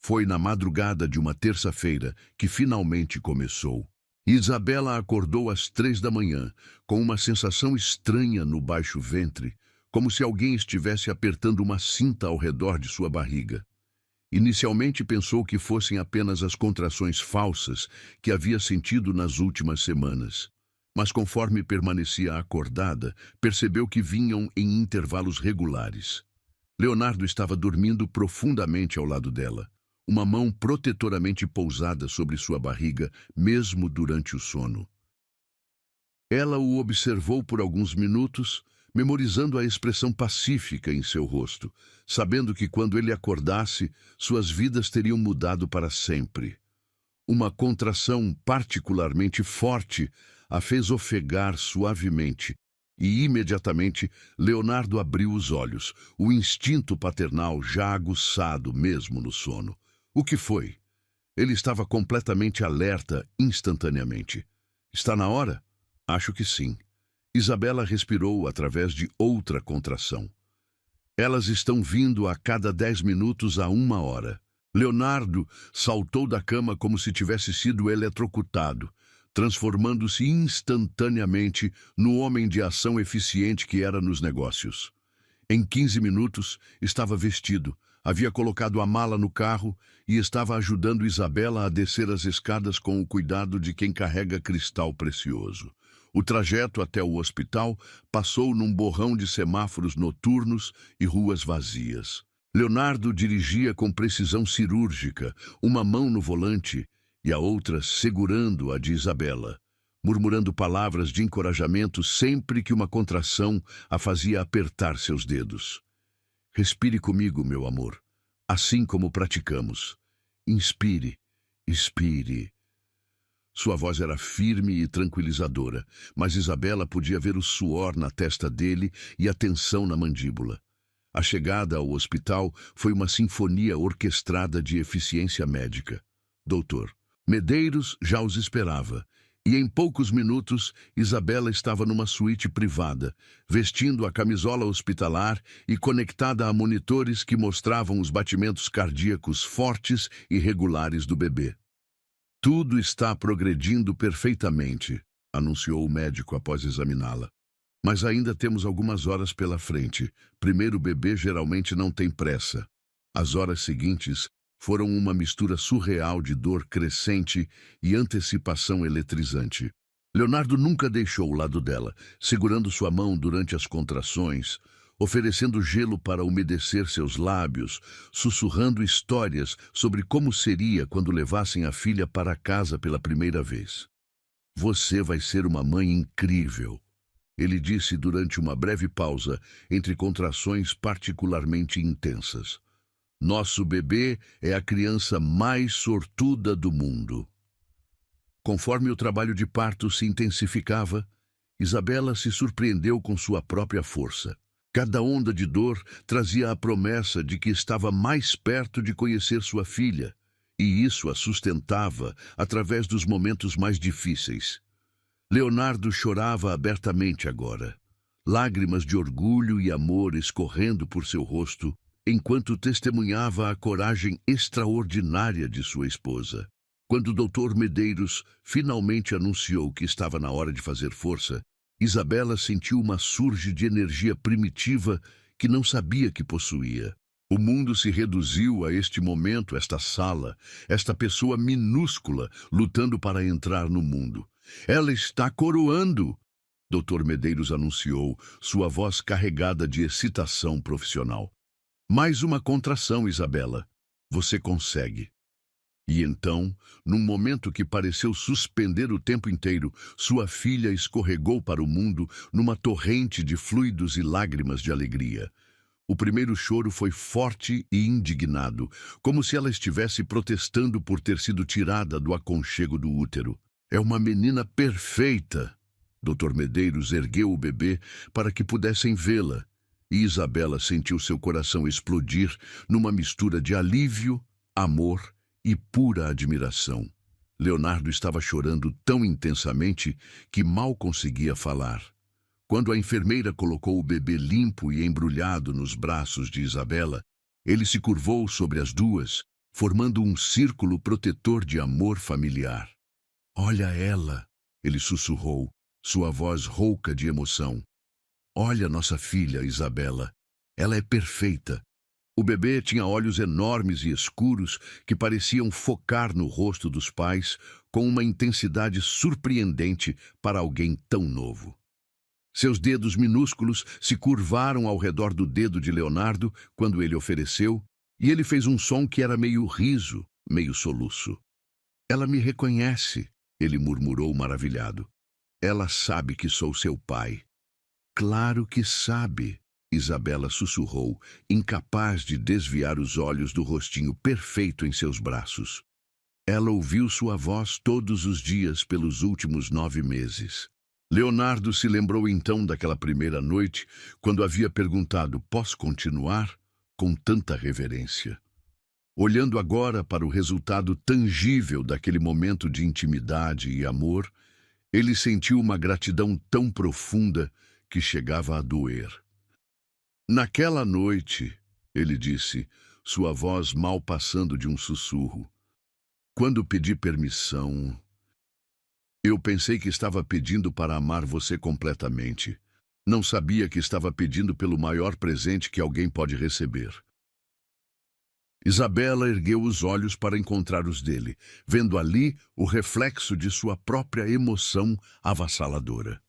Foi na madrugada de uma terça-feira que finalmente começou. Isabela acordou às 3 da manhã, com uma sensação estranha no baixo ventre, como se alguém estivesse apertando uma cinta ao redor de sua barriga. Inicialmente pensou que fossem apenas as contrações falsas que havia sentido nas últimas semanas. Mas conforme permanecia acordada, percebeu que vinham em intervalos regulares. Leonardo estava dormindo profundamente ao lado dela, uma mão protetoramente pousada sobre sua barriga, mesmo durante o sono. Ela o observou por alguns minutos, memorizando a expressão pacífica em seu rosto, sabendo que quando ele acordasse, suas vidas teriam mudado para sempre. Uma contração particularmente forte a fez ofegar suavemente, e imediatamente Leonardo abriu os olhos, o instinto paternal já aguçado mesmo no sono. O que foi? Ele estava completamente alerta instantaneamente. Está na hora? Acho que sim. Isabela respirou através de outra contração. Elas estão vindo a cada 10 minutos a 1 hora. Leonardo saltou da cama como se tivesse sido eletrocutado, transformando-se instantaneamente no homem de ação eficiente que era nos negócios. Em 15 minutos, estava vestido, havia colocado a mala no carro e estava ajudando Isabela a descer as escadas com o cuidado de quem carrega cristal precioso. O trajeto até o hospital passou num borrão de semáforos noturnos e ruas vazias. Leonardo dirigia com precisão cirúrgica, uma mão no volante e a outra segurando a de Isabela, murmurando palavras de encorajamento sempre que uma contração a fazia apertar seus dedos. Respire comigo, meu amor, assim como praticamos. Inspire, expire. Sua voz era firme e tranquilizadora, mas Isabela podia ver o suor na testa dele e a tensão na mandíbula. A chegada ao hospital foi uma sinfonia orquestrada de eficiência médica. Doutor Medeiros já os esperava, e em poucos minutos Isabela estava numa suíte privada, vestindo a camisola hospitalar e conectada a monitores que mostravam os batimentos cardíacos fortes e regulares do bebê. Tudo está progredindo perfeitamente, anunciou o médico após examiná-la. Mas ainda temos algumas horas pela frente. Primeiro, o bebê geralmente não tem pressa. As horas seguintes foram uma mistura surreal de dor crescente e antecipação eletrizante. Leonardo nunca deixou o lado dela, segurando sua mão durante as contrações, oferecendo gelo para umedecer seus lábios, sussurrando histórias sobre como seria quando levassem a filha para casa pela primeira vez. Você vai ser uma mãe incrível, ele disse durante uma breve pausa entre contrações particularmente intensas. Nosso bebê é a criança mais sortuda do mundo. Conforme o trabalho de parto se intensificava, Isabela se surpreendeu com sua própria força. Cada onda de dor trazia a promessa de que estava mais perto de conhecer sua filha, e isso a sustentava através dos momentos mais difíceis. Leonardo chorava abertamente agora, lágrimas de orgulho e amor escorrendo por seu rosto, enquanto testemunhava a coragem extraordinária de sua esposa. Quando o Dr. Medeiros finalmente anunciou que estava na hora de fazer força, Isabela sentiu uma surge de energia primitiva que não sabia que possuía. O mundo se reduziu a este momento, esta sala, esta pessoa minúscula lutando para entrar no mundo. Ela está coroando, Dr. Medeiros anunciou, sua voz carregada de excitação profissional. Mais uma contração, Isabela. Você consegue. E então, num momento que pareceu suspender o tempo inteiro, sua filha escorregou para o mundo numa torrente de fluidos e lágrimas de alegria. O primeiro choro foi forte e indignado, como se ela estivesse protestando por ter sido tirada do aconchego do útero. É uma menina perfeita. Dr. Medeiros ergueu o bebê para que pudessem vê-la, e Isabela sentiu seu coração explodir numa mistura de alívio, amor e pura admiração. Leonardo estava chorando tão intensamente que mal conseguia falar. Quando a enfermeira colocou o bebê limpo e embrulhado nos braços de Isabela, ele se curvou sobre as duas, formando um círculo protetor de amor familiar. Olha ela, ele sussurrou, sua voz rouca de emoção. Olha nossa filha, Isabela. Ela é perfeita. O bebê tinha olhos enormes e escuros que pareciam focar no rosto dos pais com uma intensidade surpreendente para alguém tão novo. Seus dedos minúsculos se curvaram ao redor do dedo de Leonardo quando ele ofereceu, e ele fez um som que era meio riso, meio soluço. Ela me reconhece, ele murmurou maravilhado. Ela sabe que sou seu pai. Claro que sabe, Isabela sussurrou, incapaz de desviar os olhos do rostinho perfeito em seus braços. Ela ouviu sua voz todos os dias pelos últimos 9 meses. Leonardo se lembrou então daquela primeira noite, quando havia perguntado, posso continuar? Com tanta reverência. Olhando agora para o resultado tangível daquele momento de intimidade e amor, ele sentiu uma gratidão tão profunda que chegava a doer. Naquela noite, ele disse, sua voz mal passando de um sussurro, quando pedi permissão, eu pensei que estava pedindo para amar você completamente. Não sabia que estava pedindo pelo maior presente que alguém pode receber. Isabela ergueu os olhos para encontrar os dele, vendo ali o reflexo de sua própria emoção avassaladora.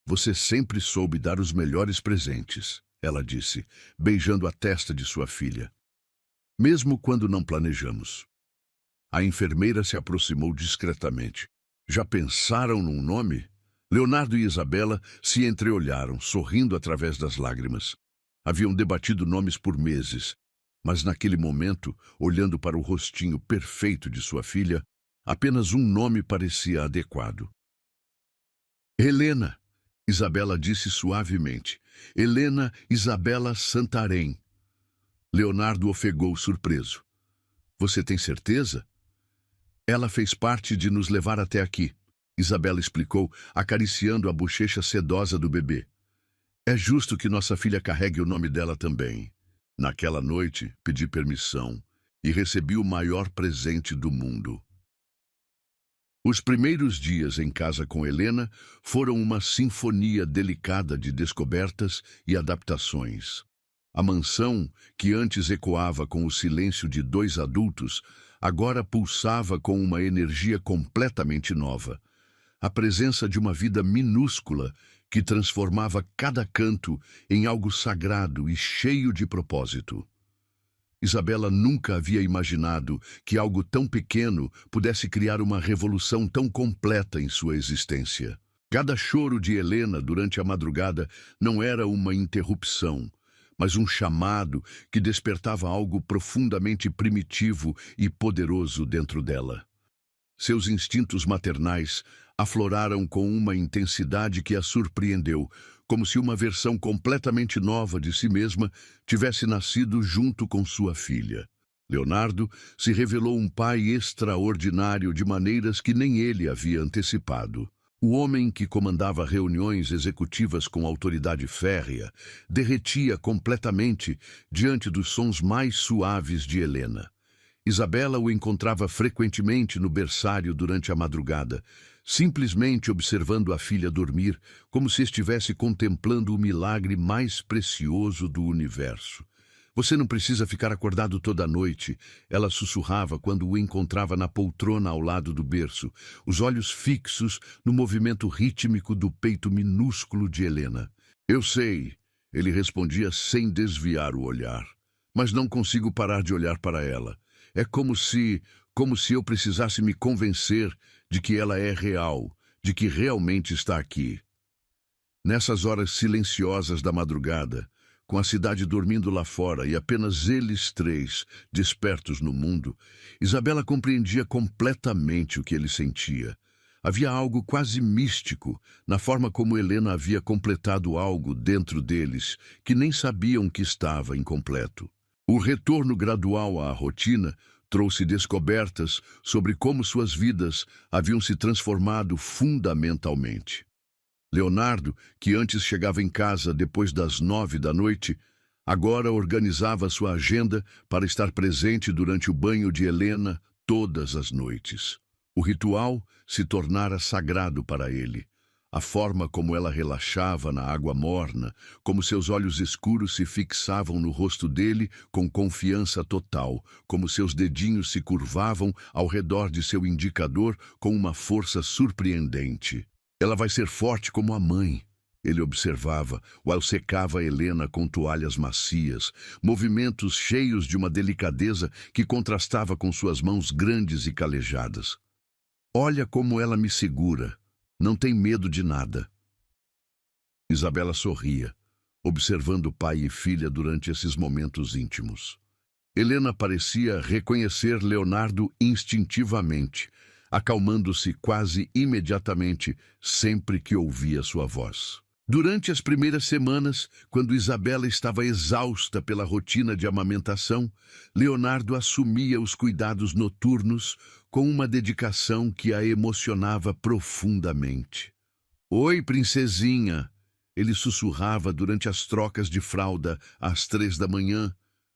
Você sempre soube dar os melhores presentes, ela disse, beijando a testa de sua filha. Mesmo quando não planejamos. A enfermeira se aproximou discretamente. Já pensaram num nome? Leonardo e Isabela se entreolharam, sorrindo através das lágrimas. Haviam debatido nomes por meses, mas naquele momento, olhando para o rostinho perfeito de sua filha, apenas um nome parecia adequado. Helena, Isabela disse suavemente. Helena Isabela Santarém. Leonardo ofegou surpreso. Você tem certeza? Ela fez parte de nos levar até aqui, Isabela explicou, acariciando a bochecha sedosa do bebê. É justo que nossa filha carregue o nome dela também. Naquela noite, pedi permissão e recebi o maior presente do mundo. Os primeiros dias em casa com Helena foram uma sinfonia delicada de descobertas e adaptações. A mansão, que antes ecoava com o silêncio de 2 adultos, agora pulsava com uma energia completamente nova. A presença de uma vida minúscula que transformava cada canto em algo sagrado e cheio de propósito. Isabela nunca havia imaginado que algo tão pequeno pudesse criar uma revolução tão completa em sua existência. Cada choro de Helena durante a madrugada não era uma interrupção, mas um chamado que despertava algo profundamente primitivo e poderoso dentro dela. Seus instintos maternais afloraram com uma intensidade que a surpreendeu, como se uma versão completamente nova de si mesma tivesse nascido junto com sua filha. Leonardo se revelou um pai extraordinário de maneiras que nem ele havia antecipado. O homem que comandava reuniões executivas com autoridade férrea derretia completamente diante dos sons mais suaves de Helena. Isabela o encontrava frequentemente no berçário durante a madrugada, simplesmente observando a filha dormir, como se estivesse contemplando o milagre mais precioso do universo. Você não precisa ficar acordado toda a noite, ela sussurrava quando o encontrava na poltrona ao lado do berço, os olhos fixos no movimento rítmico do peito minúsculo de Helena. Eu sei, ele respondia sem desviar o olhar, mas não consigo parar de olhar para ela. É como se eu precisasse me convencer de que ela é real, de que realmente está aqui. Nessas horas silenciosas da madrugada, com a cidade dormindo lá fora e apenas eles três despertos no mundo, Isabela compreendia completamente o que ele sentia. Havia algo quase místico na forma como Helena havia completado algo dentro deles que nem sabiam que estava incompleto. O retorno gradual à rotina trouxe descobertas sobre como suas vidas haviam se transformado fundamentalmente. Leonardo, que antes chegava em casa depois das 9 da noite, agora organizava sua agenda para estar presente durante o banho de Helena todas as noites. O ritual se tornara sagrado para ele. A forma como ela relaxava na água morna, como seus olhos escuros se fixavam no rosto dele com confiança total, como seus dedinhos se curvavam ao redor de seu indicador com uma força surpreendente. Ela vai ser forte como a mãe, ele observava, while secava Helena com toalhas macias, movimentos cheios de uma delicadeza que contrastava com suas mãos grandes e calejadas. Olha como ela me segura, não tem medo de nada. Isabela sorria, observando pai e filha durante esses momentos íntimos. Helena parecia reconhecer Leonardo instintivamente, acalmando-se quase imediatamente sempre que ouvia sua voz. Durante as primeiras semanas, quando Isabela estava exausta pela rotina de amamentação, Leonardo assumia os cuidados noturnos com uma dedicação que a emocionava profundamente. "Oi, princesinha!" Ele sussurrava durante as trocas de fralda às 3 da manhã,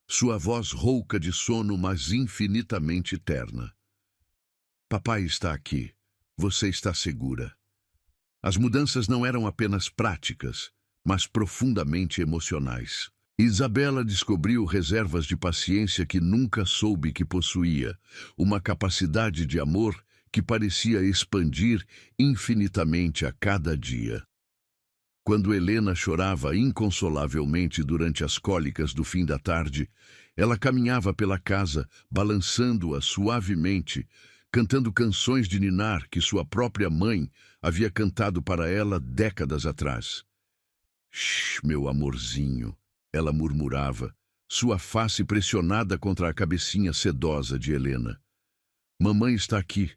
sua voz rouca de sono, mas infinitamente terna. "Papai está aqui. Você está segura." As mudanças não eram apenas práticas, mas profundamente emocionais. Isabela descobriu reservas de paciência que nunca soube que possuía, uma capacidade de amor que parecia expandir infinitamente a cada dia. Quando Helena chorava inconsolavelmente durante as cólicas do fim da tarde, ela caminhava pela casa, balançando-a suavemente, cantando canções de ninar que sua própria mãe havia cantado para ela décadas atrás. "Shh, meu amorzinho", ela murmurava, sua face pressionada contra a cabecinha sedosa de Helena. "Mamãe está aqui.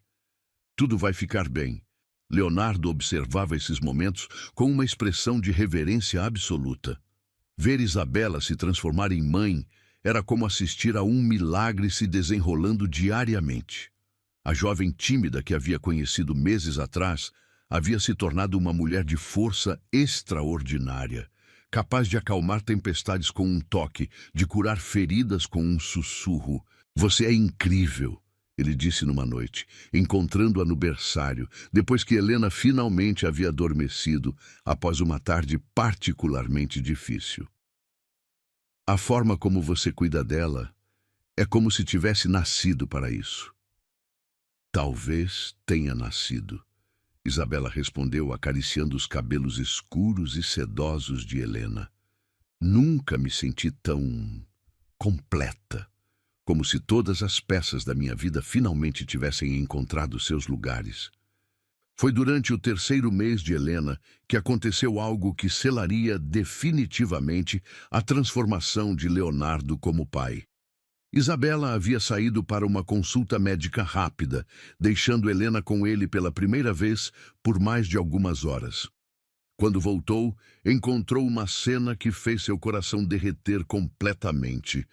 Tudo vai ficar bem." Leonardo observava esses momentos com uma expressão de reverência absoluta. Ver Isabela se transformar em mãe era como assistir a um milagre se desenrolando diariamente. A jovem tímida que havia conhecido meses atrás havia se tornado uma mulher de força extraordinária, capaz de acalmar tempestades com um toque, de curar feridas com um sussurro. "Você é incrível", ele disse numa noite, encontrando-a no berçário, depois que Helena finalmente havia adormecido após uma tarde particularmente difícil. "A forma como você cuida dela é como se tivesse nascido para isso." "Talvez tenha nascido", Isabela respondeu, acariciando os cabelos escuros e sedosos de Helena. "Nunca me senti tão completa, como se todas as peças da minha vida finalmente tivessem encontrado seus lugares." Foi durante o 3º mês de Helena que aconteceu algo que selaria definitivamente a transformação de Leonardo como pai. Isabela havia saído para uma consulta médica rápida, deixando Helena com ele pela primeira vez por mais de algumas horas. Quando voltou, encontrou uma cena que fez seu coração derreter completamente.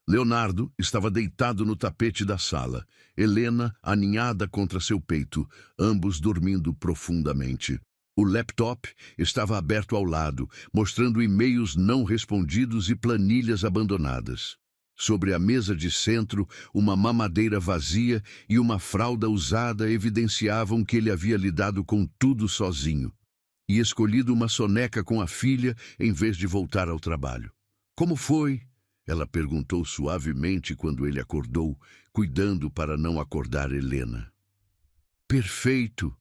Leonardo estava deitado no tapete da sala, Helena aninhada contra seu peito, ambos dormindo profundamente. O laptop estava aberto ao lado, mostrando e-mails não respondidos e planilhas abandonadas. Sobre a mesa de centro, uma mamadeira vazia e uma fralda usada evidenciavam que ele havia lidado com tudo sozinho e escolhido uma soneca com a filha em vez de voltar ao trabalho. Como foi? Ela perguntou suavemente quando ele acordou, cuidando para não acordar Helena. Perfeito,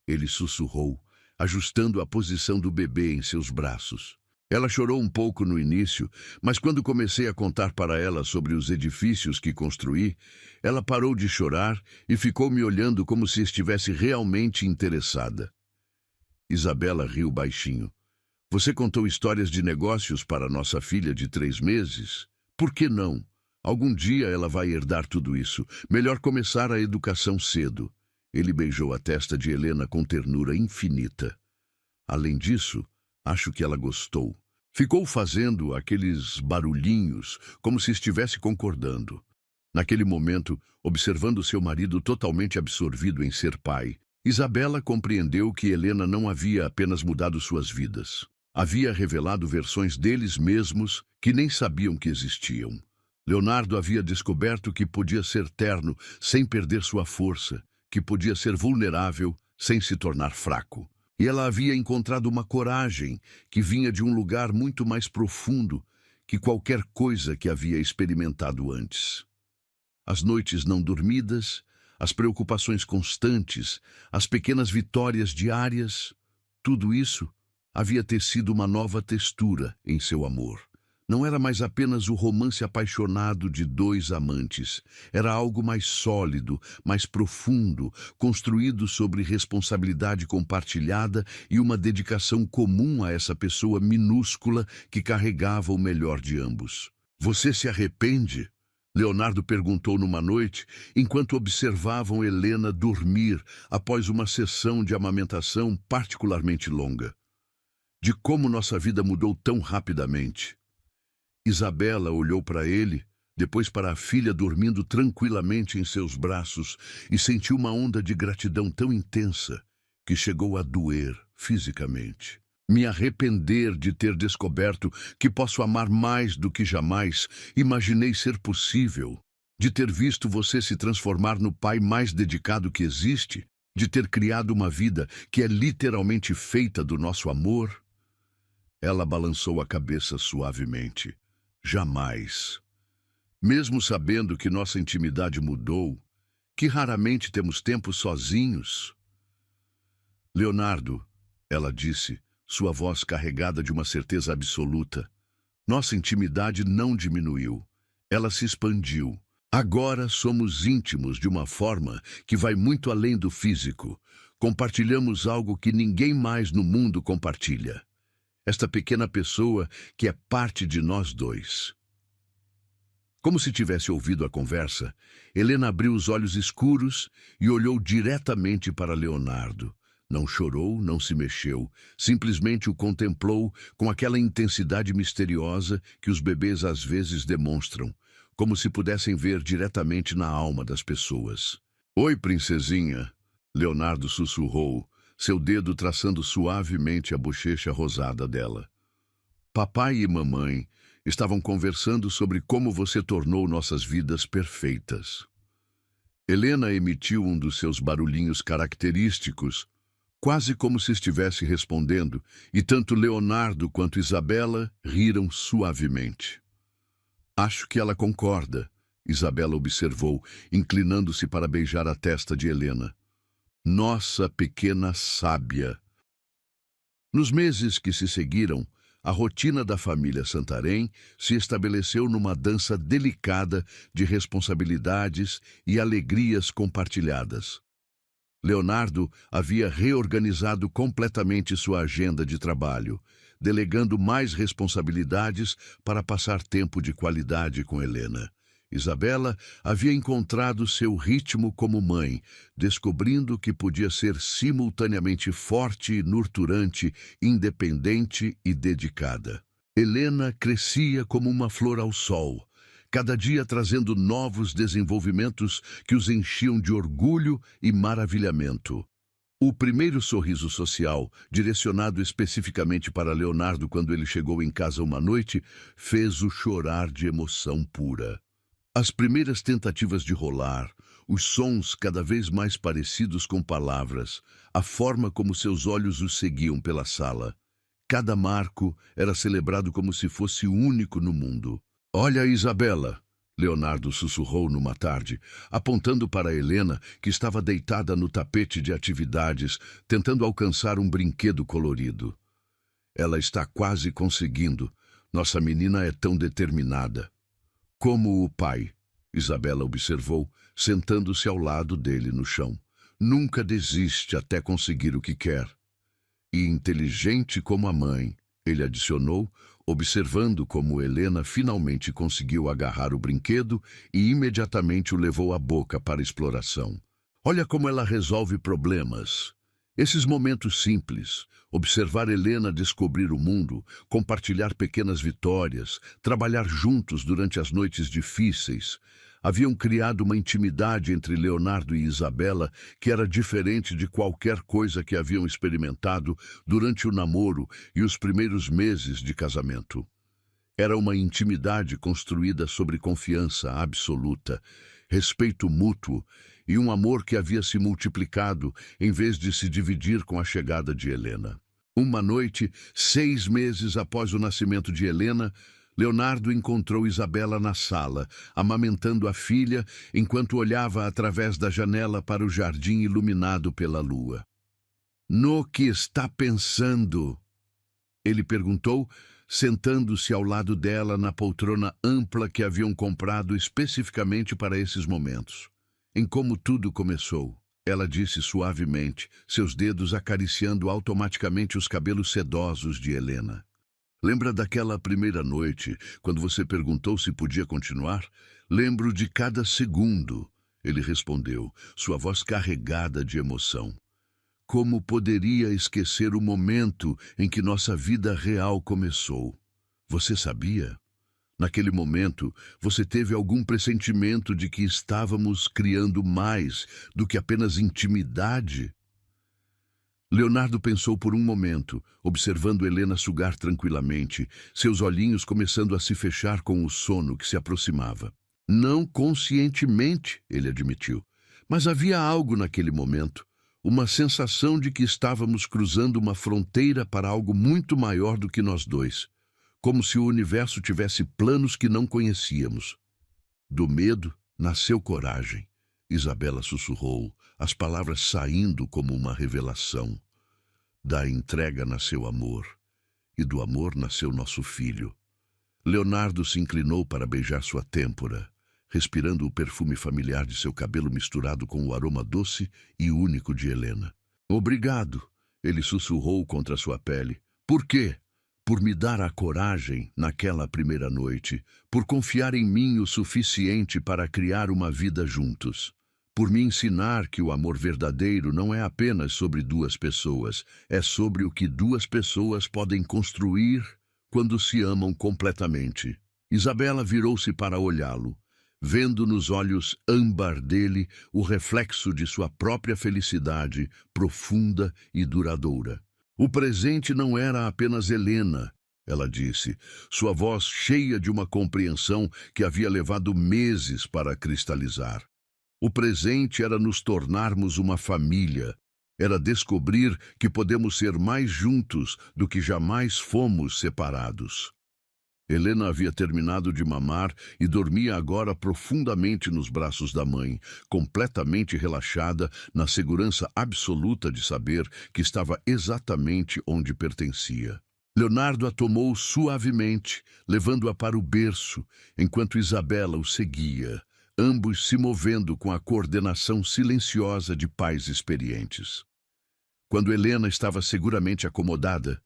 ele sussurrou, ajustando a posição do bebê em seus braços. Ela chorou um pouco no início, mas quando comecei a contar para ela sobre os edifícios que construí, ela parou de chorar e ficou me olhando como se estivesse realmente interessada. Isabela riu baixinho. Você contou histórias de negócios para nossa filha de 3 meses? Por que não? Algum dia ela vai herdar tudo isso. Melhor começar a educação cedo. Ele beijou a testa de Helena com ternura infinita. Além disso, acho que ela gostou. Ficou fazendo aqueles barulhinhos, como se estivesse concordando. Naquele momento, observando seu marido totalmente absorvido em ser pai, Isabela compreendeu que Helena não havia apenas mudado suas vidas. Havia revelado versões deles mesmos que nem sabiam que existiam. Leonardo havia descoberto que podia ser terno sem perder sua força, que podia ser vulnerável sem se tornar fraco. E ela havia encontrado uma coragem que vinha de um lugar muito mais profundo que qualquer coisa que havia experimentado antes. As noites não dormidas, as preocupações constantes, as pequenas vitórias diárias, tudo isso havia tecido uma nova textura em seu amor. Não era mais apenas o romance apaixonado de 2 amantes. Era algo mais sólido, mais profundo, construído sobre responsabilidade compartilhada e uma dedicação comum a essa pessoa minúscula que carregava o melhor de ambos. Você se arrepende? Leonardo perguntou numa noite, enquanto observavam Helena dormir após uma sessão de amamentação particularmente longa. De como nossa vida mudou tão rapidamente. Isabela olhou para ele, depois para a filha dormindo tranquilamente em seus braços e sentiu uma onda de gratidão tão intensa que chegou a doer fisicamente. Me arrepender de ter descoberto que posso amar mais do que jamais imaginei ser possível, de ter visto você se transformar no pai mais dedicado que existe, de ter criado uma vida que é literalmente feita do nosso amor. Ela balançou a cabeça suavemente. Jamais. Mesmo sabendo que nossa intimidade mudou, que raramente temos tempo sozinhos. Leonardo, ela disse, sua voz carregada de uma certeza absoluta. Nossa intimidade não diminuiu. Ela se expandiu. Agora somos íntimos de uma forma que vai muito além do físico. Compartilhamos algo que ninguém mais no mundo compartilha. Esta pequena pessoa que é parte de nós dois. Como se tivesse ouvido a conversa, Helena abriu os olhos escuros e olhou diretamente para Leonardo. Não chorou, não se mexeu, simplesmente o contemplou com aquela intensidade misteriosa que os bebês às vezes demonstram, como se pudessem ver diretamente na alma das pessoas. Oi, princesinha, Leonardo sussurrou, seu dedo traçando suavemente a bochecha rosada dela. Papai e mamãe estavam conversando sobre como você tornou nossas vidas perfeitas. Helena emitiu um dos seus barulhinhos característicos, quase como se estivesse respondendo, e tanto Leonardo quanto Isabela riram suavemente. Acho que ela concorda, Isabela observou, inclinando-se para beijar a testa de Helena. Nossa pequena sábia. Nos meses que se seguiram, a rotina da família Santarém se estabeleceu numa dança delicada de responsabilidades e alegrias compartilhadas. Leonardo havia reorganizado completamente sua agenda de trabalho, delegando mais responsabilidades para passar tempo de qualidade com Helena. Isabela havia encontrado seu ritmo como mãe, descobrindo que podia ser simultaneamente forte e nurturante, independente e dedicada. Helena crescia como uma flor ao sol, cada dia trazendo novos desenvolvimentos que os enchiam de orgulho e maravilhamento. O primeiro sorriso social, direcionado especificamente para Leonardo quando ele chegou em casa uma noite, fez-o chorar de emoção pura. As primeiras tentativas de rolar, os sons cada vez mais parecidos com palavras, a forma como seus olhos o seguiam pela sala. Cada marco era celebrado como se fosse único no mundo. "Olha a Isabela", Leonardo sussurrou numa tarde, apontando para Helena, que estava deitada no tapete de atividades, tentando alcançar um brinquedo colorido. "Ela está quase conseguindo. Nossa menina é tão determinada." "Como o pai", Isabela observou, sentando-se ao lado dele no chão. "Nunca desiste até conseguir o que quer." "E inteligente como a mãe", ele adicionou, observando como Helena finalmente conseguiu agarrar o brinquedo e imediatamente o levou à boca para exploração. "Olha como ela resolve problemas." Esses momentos simples, observar Helena descobrir o mundo, compartilhar pequenas vitórias, trabalhar juntos durante as noites difíceis, haviam criado uma intimidade entre Leonardo e Isabela que era diferente de qualquer coisa que haviam experimentado durante o namoro e os primeiros meses de casamento. Era uma intimidade construída sobre confiança absoluta, respeito mútuo e um amor que havia se multiplicado em vez de se dividir com a chegada de Helena. Uma noite, 6 meses após o nascimento de Helena, Leonardo encontrou Isabela na sala, amamentando a filha, enquanto olhava através da janela para o jardim iluminado pela lua. "No que está pensando?" ele perguntou, sentando-se ao lado dela na poltrona ampla que haviam comprado especificamente para esses momentos. "Em como tudo começou", ela disse suavemente, seus dedos acariciando automaticamente os cabelos sedosos de Helena. "Lembra daquela primeira noite, quando você perguntou se podia continuar?" "Lembro de cada segundo", ele respondeu, sua voz carregada de emoção. "Como poderia esquecer o momento em que nossa vida real começou? Você sabia? Naquele momento, você teve algum pressentimento de que estávamos criando mais do que apenas intimidade?" Leonardo pensou por um momento, observando Helena sugar tranquilamente, seus olhinhos começando a se fechar com o sono que se aproximava. "Não conscientemente", ele admitiu, "mas havia algo naquele momento, uma sensação de que estávamos cruzando uma fronteira para algo muito maior do que nós dois, como se o universo tivesse planos que não conhecíamos." "Do medo nasceu coragem", Isabela sussurrou, as palavras saindo como uma revelação. "Da entrega nasceu amor, e do amor nasceu nosso filho." Leonardo se inclinou para beijar sua têmpora, respirando o perfume familiar de seu cabelo misturado com o aroma doce e único de Helena. "Obrigado", ele sussurrou contra sua pele. "Por quê?" "Por me dar a coragem naquela primeira noite, por confiar em mim o suficiente para criar uma vida juntos. Por me ensinar que o amor verdadeiro não é apenas sobre duas pessoas, é sobre o que duas pessoas podem construir quando se amam completamente." Isabela virou-se para olhá-lo, vendo nos olhos âmbar dele o reflexo de sua própria felicidade profunda e duradoura. "O presente não era apenas Helena", ela disse, sua voz cheia de uma compreensão que havia levado meses para cristalizar. "O presente era nos tornarmos uma família, era descobrir que podemos ser mais juntos do que jamais fomos separados." Helena havia terminado de mamar e dormia agora profundamente nos braços da mãe, completamente relaxada, na segurança absoluta de saber que estava exatamente onde pertencia. Leonardo a tomou suavemente, levando-a para o berço, enquanto Isabela o seguia, ambos se movendo com a coordenação silenciosa de pais experientes. Quando Helena estava seguramente acomodada,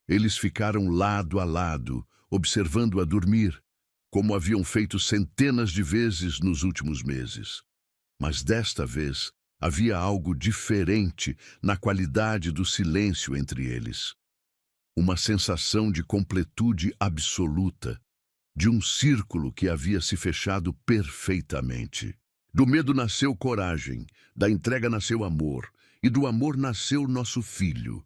eles ficaram lado a lado, observando-a dormir, como haviam feito centenas de vezes nos últimos meses. Mas desta vez havia algo diferente na qualidade do silêncio entre eles. Uma sensação de completude absoluta, de um círculo que havia se fechado perfeitamente. Do medo nasceu coragem, da entrega nasceu amor, e do amor nasceu nosso filho.